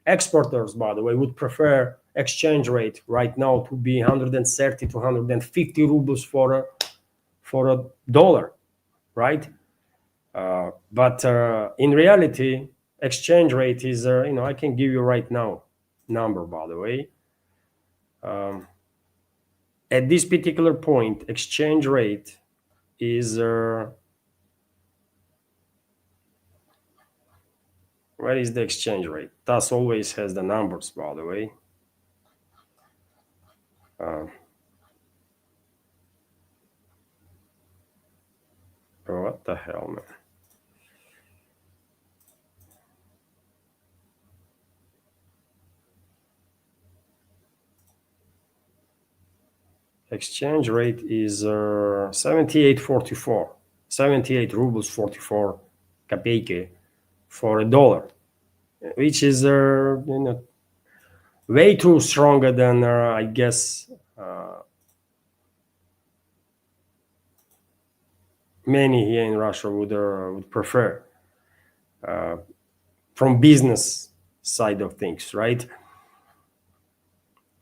exporters, by the way, would prefer exchange rate right now to be 130 to 150 rubles for a dollar, right? But in reality, exchange rate is, I can give you right now number, by the way. At this particular point, exchange rate is Where is the exchange rate? TAS always has the numbers, by the way. Uh, what the hell, man? Exchange rate is 78.44, 78 rubles 44 копейки for a dollar, which is way too stronger than I guess many here in Russia would prefer from business side of things, right?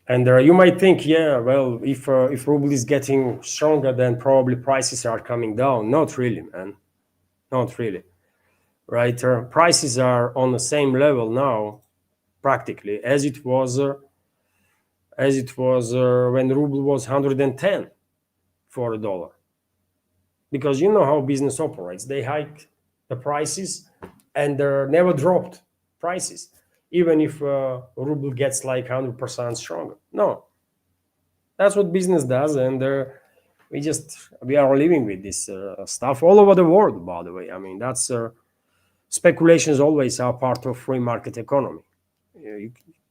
And you might think, yeah, well, if ruble is getting stronger, then probably prices are coming down. Not really, man. Not really, right? Prices are on the same level now, practically, as it was when ruble was 110 for a dollar. Because you know how business operates. They hike the prices and never dropped prices, even if ruble gets like 100% stronger. No, that's what business does, and we are living with this stuff all over the world. By the way, I mean that's speculations always are part of free market economy.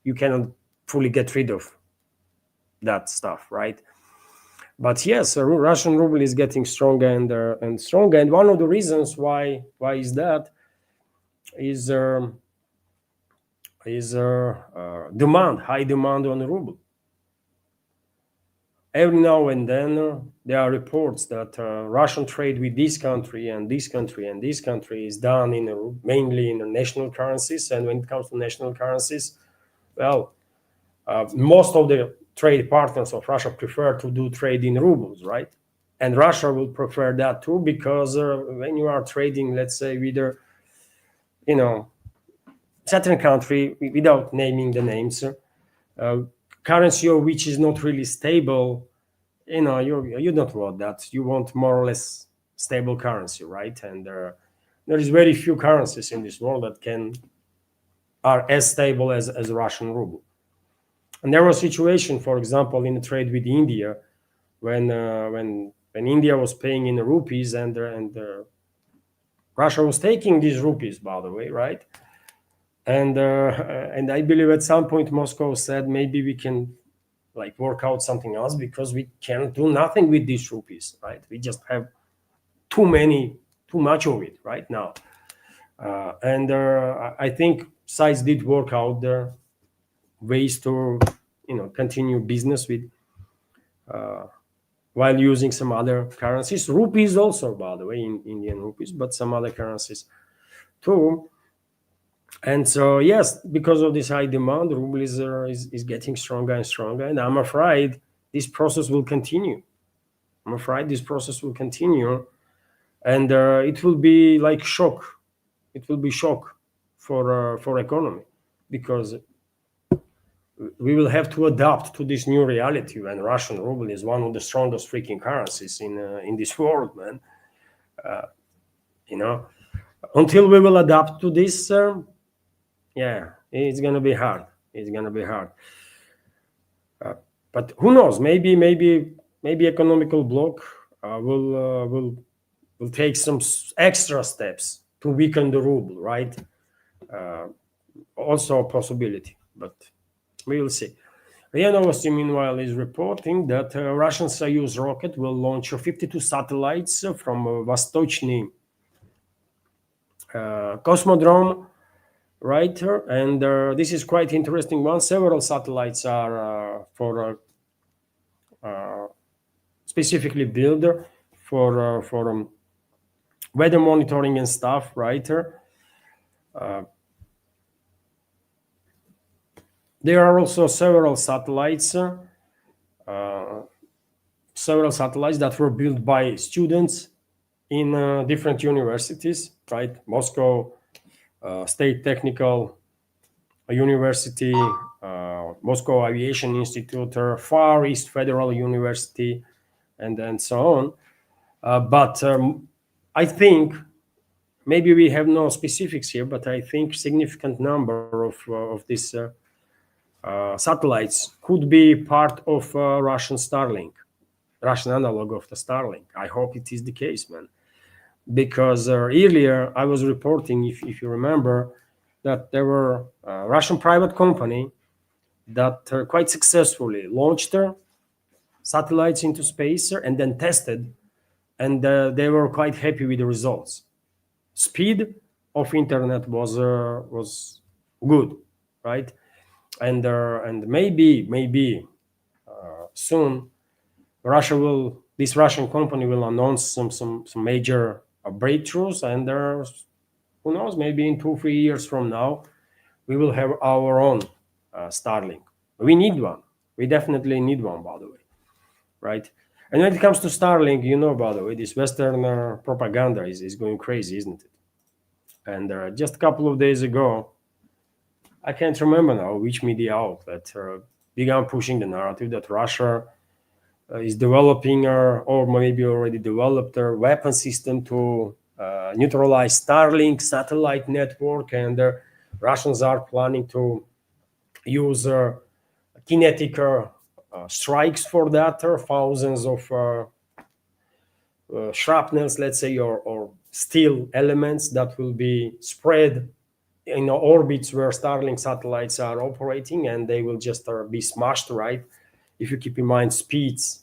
You cannot fully get rid of that stuff, right? But yes, Russian ruble is getting stronger and stronger, and one of the reasons why is that is demand, high demand on the ruble. Every now and then there are reports that Russian trade with this country and this country and this country is done mainly in the national currencies. And when it comes to national currencies, well, most of the trade partners of Russia prefer to do trade in rubles, right? And Russia will prefer that too, because when you are trading, let's say, with a, certain country, without naming the names, currency which is not really stable, you don't want that. You want more or less stable currency, right? And there is very few currencies in this world that are as stable as Russian ruble. And there was a situation, for example, in the trade with India, when India was paying in rupees and Russia was taking these rupees, by the way, right? And I believe at some point Moscow said maybe we can like work out something else, because we can't do nothing with these rupees, right? We just have too much of it right now. And I think sides did work out there ways to continue business with while using some other currencies, rupees also, by the way, in Indian rupees, but some other currencies too. And so yes, because of this high demand, ruble is getting stronger and stronger, and I'm afraid this process will continue. I'm afraid this process will continue, and it will be like shock. It will be shock for economy, because we will have to adapt to this new reality when Russian ruble is one of the strongest freaking currencies in this world, man. Until we will adapt to this, yeah, it's gonna be hard. It's gonna be hard. But who knows? Maybe economical bloc will take some extra steps to weaken the ruble, right? Also a possibility, but we will see. RIA Novosti, meanwhile, is reporting that Russian Soyuz rocket will launch 52 satellites from Vostochny Cosmodrome, right? And this is quite interesting one. Several satellites are for specifically built for weather monitoring and stuff, right? There are also several satellites that were built by students in different universities, right? Moscow State Technical University, Moscow Aviation Institute, Far East Federal University, and so on. But I think maybe we have no specifics here, but I think significant number of these satellites could be part of Russian Starlink, Russian analog of the Starlink. I hope it is the case, man. Because earlier I was reporting, if you remember, that there were a Russian private company that quite successfully launched their satellites into space and then tested, and they were quite happy with the results. Speed of internet was good, right? And maybe soon this Russian company will announce some major breakthroughs, and there's, who knows, maybe in 2 3 years from now we will have our own Starlink. We need one. We definitely need one, by the way, right? And when it comes to Starlink, by the way, this Western propaganda is going crazy, isn't it? And just a couple of days ago, I can't remember now which media outlet began pushing the narrative that Russia is developing or maybe already developed a weapon system to neutralize Starlink satellite network, and Russians are planning to use kinetic strikes for that, thousands of shrapnels, let's say, or steel elements that will be spread in orbits where Starlink satellites are operating, and they will just be smashed, right? If you keep in mind speeds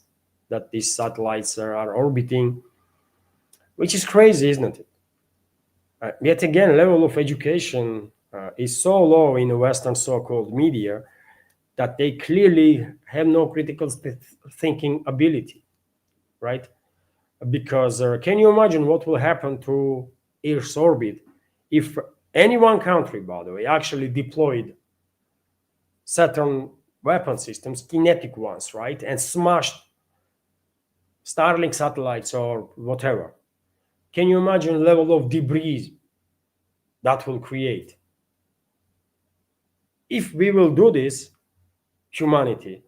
that these satellites are orbiting, which is crazy, isn't it? Yet again, level of education is so low in the Western so-called media that they clearly have no critical thinking ability, right? Because can you imagine what will happen to Earth's orbit if any one country, by the way, actually deployed certain weapon systems, kinetic ones, right, and smashed Starlink satellites or whatever? Can you imagine the level of debris that will create? If we will do this, humanity,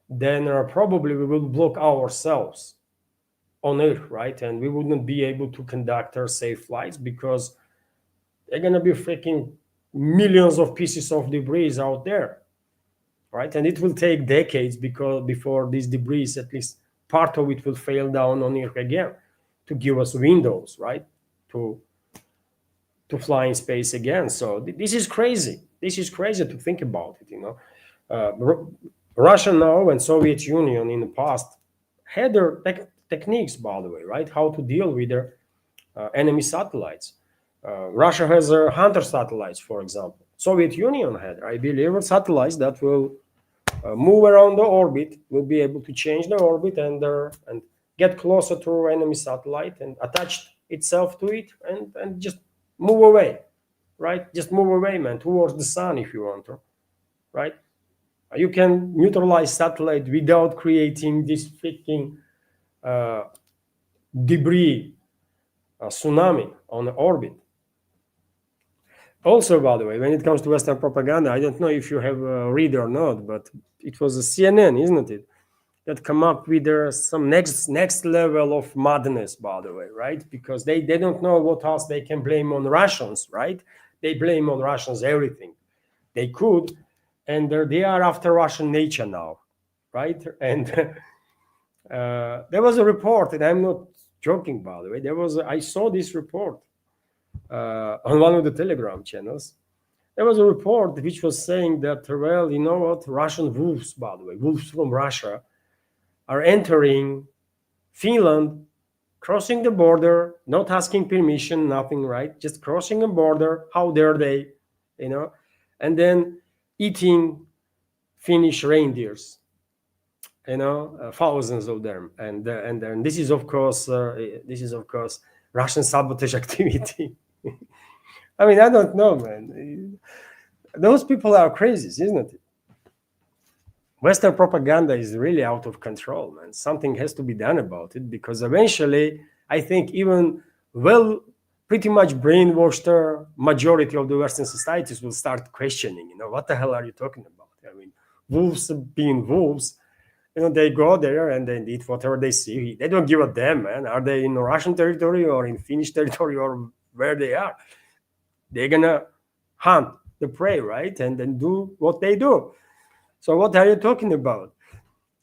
then probably we will block ourselves on Earth, right? And we wouldn't be able to conduct our safe flights because they're going to be freaking millions of pieces of debris out there, right? And it will take decades because before this debris, at least part of it, will fail down on Earth again to give us windows, right, to fly in space again. So this is crazy. This is crazy to think about it. Russia now and Soviet Union in the past had their techniques, by the way, right? How to deal with their enemy satellites. Russia has hunter satellites, for example. Soviet Union had, I believe, satellites that will move around the orbit, will be able to change the orbit and get closer to enemy satellite and attach itself to it and just move away, right? Just move away, man, towards the sun if you want to, right? You can neutralize satellite without creating this freaking debris tsunami on the orbit. Also, by the way, when it comes to Western propaganda, I don't know if you have read or not, but it was a CNN, isn't it, that come up with some next level of madness, by the way, right? Because they don't know what else they can blame on Russians, right? They blame on Russians everything they could, and they are after Russian nature now, right? And there was a report, and I'm not joking, by the way. I saw this report on one of the Telegram channels. There was a report which was saying that, well, you know what, Russian wolves, by the way, wolves from Russia, are entering Finland, crossing the border, not asking permission, nothing, right? Just crossing a border. How dare they, and then eating Finnish reindeers, thousands of them, and this is of course Russian sabotage activity. I mean, I don't know, man. Those people are crazy, isn't it? Western propaganda is really out of control, man. Something has to be done about it because eventually, I think even pretty much brainwashed majority of the Western societies will start questioning, what the hell are you talking about? I mean, wolves being wolves, they go there and they eat whatever they see. They don't give a damn, man. Are they in Russian territory or in Finnish territory or where they are. They're gonna hunt the prey, right, and then do what they do. So what are you talking about?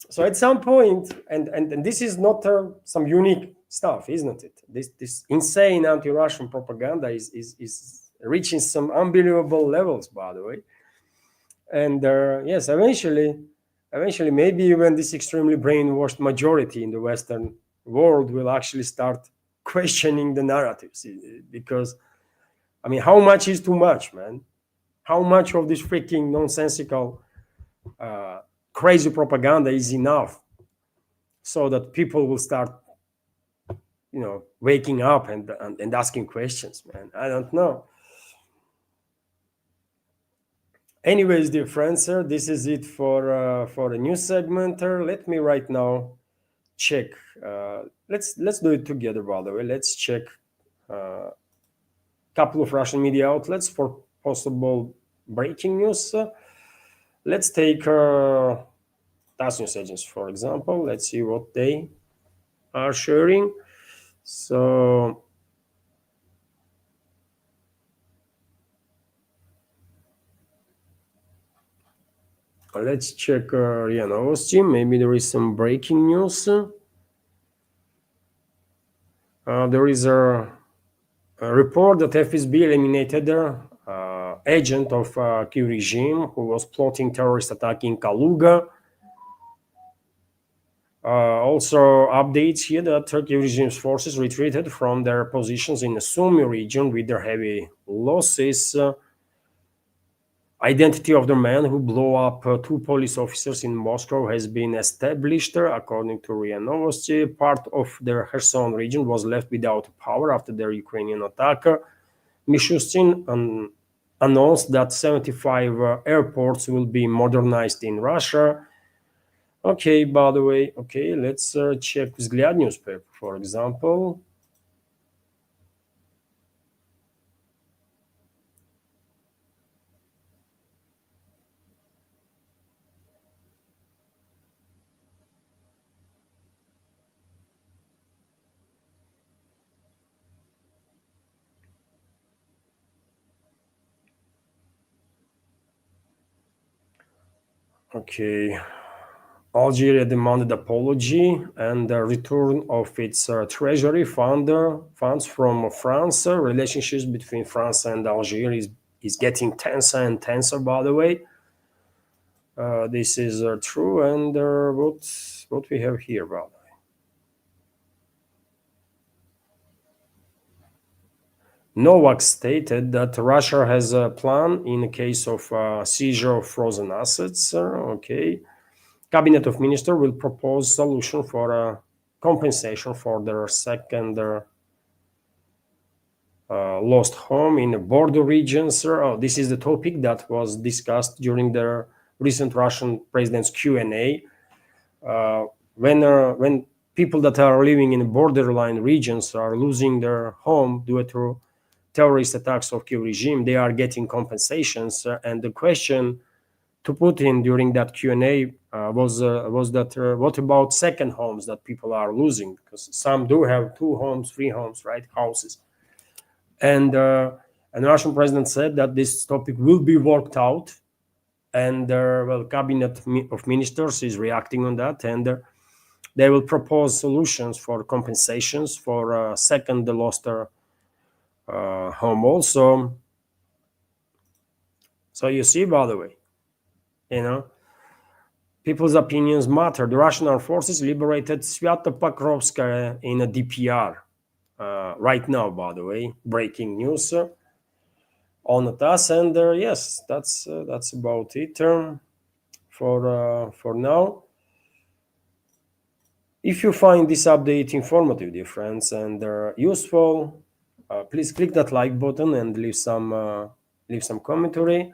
So at some point, and this is not some unique stuff, isn't it? This insane anti-Russian propaganda is reaching some unbelievable levels, by the way. And yes, eventually, maybe even this extremely brainwashed majority in the Western world will actually start questioning the narratives, because I mean, how much is too much, man? How much of this freaking nonsensical, uh, crazy propaganda is enough so that people will start, waking up and asking questions, man? I don't know. Anyways, dear friends, sir, this is it for the news segment. Let me right now check. Let's do it together. By the way, let's check a couple of Russian media outlets for possible breaking news. Let's take TASS news agents, for example. Let's see what they are sharing. So let's check RIA Novosti. Maybe there is some breaking news. There is a report that FSB eliminated agent of Kyiv regime who was plotting terrorist attack in Kaluga. Also updates here that Turkey regime's forces retreated from their positions in the Sumy region with their heavy losses. Identity of the man who blew up two police officers in Moscow has been established. According to RIA Novosti, part of their Kherson region was left without power after their Ukrainian attack. Mishustin announced that 75 airports will be modernized in Russia. Okay, by the way, okay, let's check Vzгляд newspaper, for example. Okay, Algeria demanded apology and the return of its treasury funds from France. Relationships between France and Algeria is getting tenser and tenser, by the way. This is true. And what we have here, by the way. Novak stated that Russia has a plan in case of seizure of frozen assets. Okay. Cabinet of Ministers will propose solution for compensation for their second lost home in the border regions. Oh, this is the topic that was discussed during the recent Russian president's Q&A. When people that are living in borderline regions are losing their home due to terrorist attacks of Kyiv regime, they are getting compensations. And the question to Putin during that Q&A was that what about second homes that people are losing? Because some do have two homes, three homes, right, houses. And the Russian president said that this topic will be worked out, and cabinet of ministers is reacting on that, and they will propose solutions for compensations for second lost home also. So you see, by the way, people's opinions matter. The Russian armed forces liberated Svyatopokrovskaya in a DPR right now, by the way. Breaking news on the TASS, and yes, that's about it for now. If you find this update informative, dear friends, and useful, please click that like button and leave some commentary.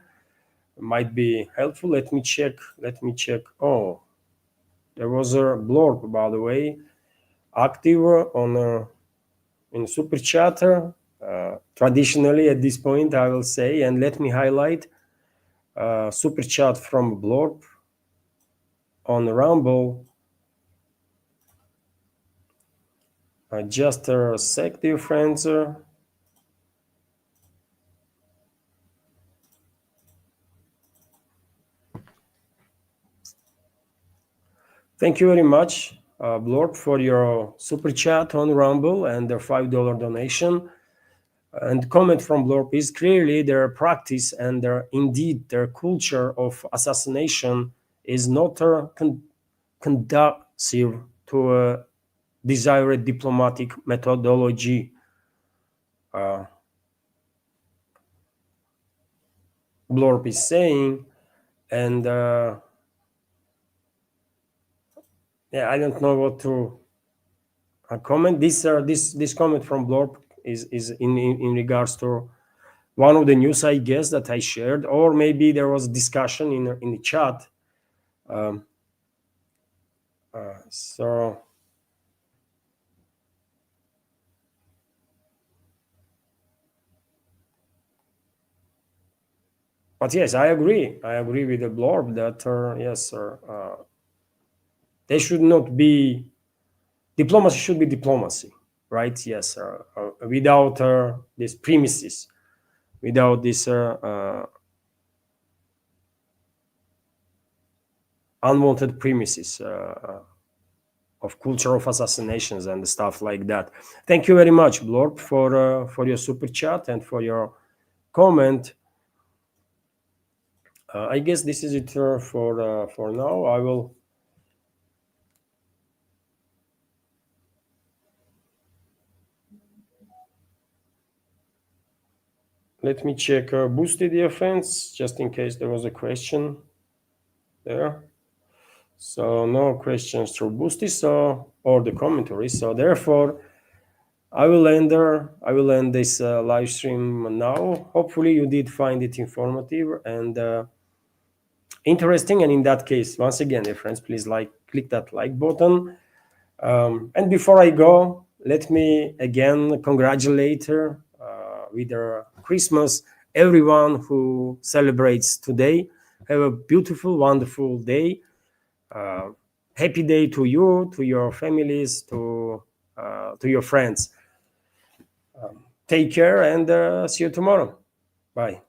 Might be helpful. Let me check. Oh, there was a blurb, by the way, active on in super chat. Traditionally, at this point, I will say, and let me highlight super chat from blurb on Rumble. Just a sec, dear friends. Thank you very much, Blorp, for your super chat on Rumble and the $5 donation. And comment from Blorp is clearly their practice and indeed their culture of assassination is not conducive to a desired diplomatic methodology. Blorp is saying, and yeah, I don't know what to comment. This comment from Blorp is in regards to one of the news, I guess, that I shared, or maybe there was discussion in the chat. Um, so, but yes, I agree. I agree with the Blorb that yes, sir, they should not be diplomacy should be diplomacy, right? Yes, sir. Without these premises, without this unwanted premises of culture of assassinations and stuff like that. Thank you very much, Blorp, for your super chat and for your comment. I guess this is it for now. I will. Let me check boosted offense just in case there was a question there. So no questions through boosted, so or the commentary. So therefore, I will end there. I will end this live stream now. Hopefully, you did find it informative and interesting. And in that case, once again, dear friends, please click that like button. And before I go, let me again congratulate her with her Christmas. Everyone who celebrates today, have a beautiful, wonderful day. Happy day to you, to your families, to your friends. Take care and see you tomorrow. Bye.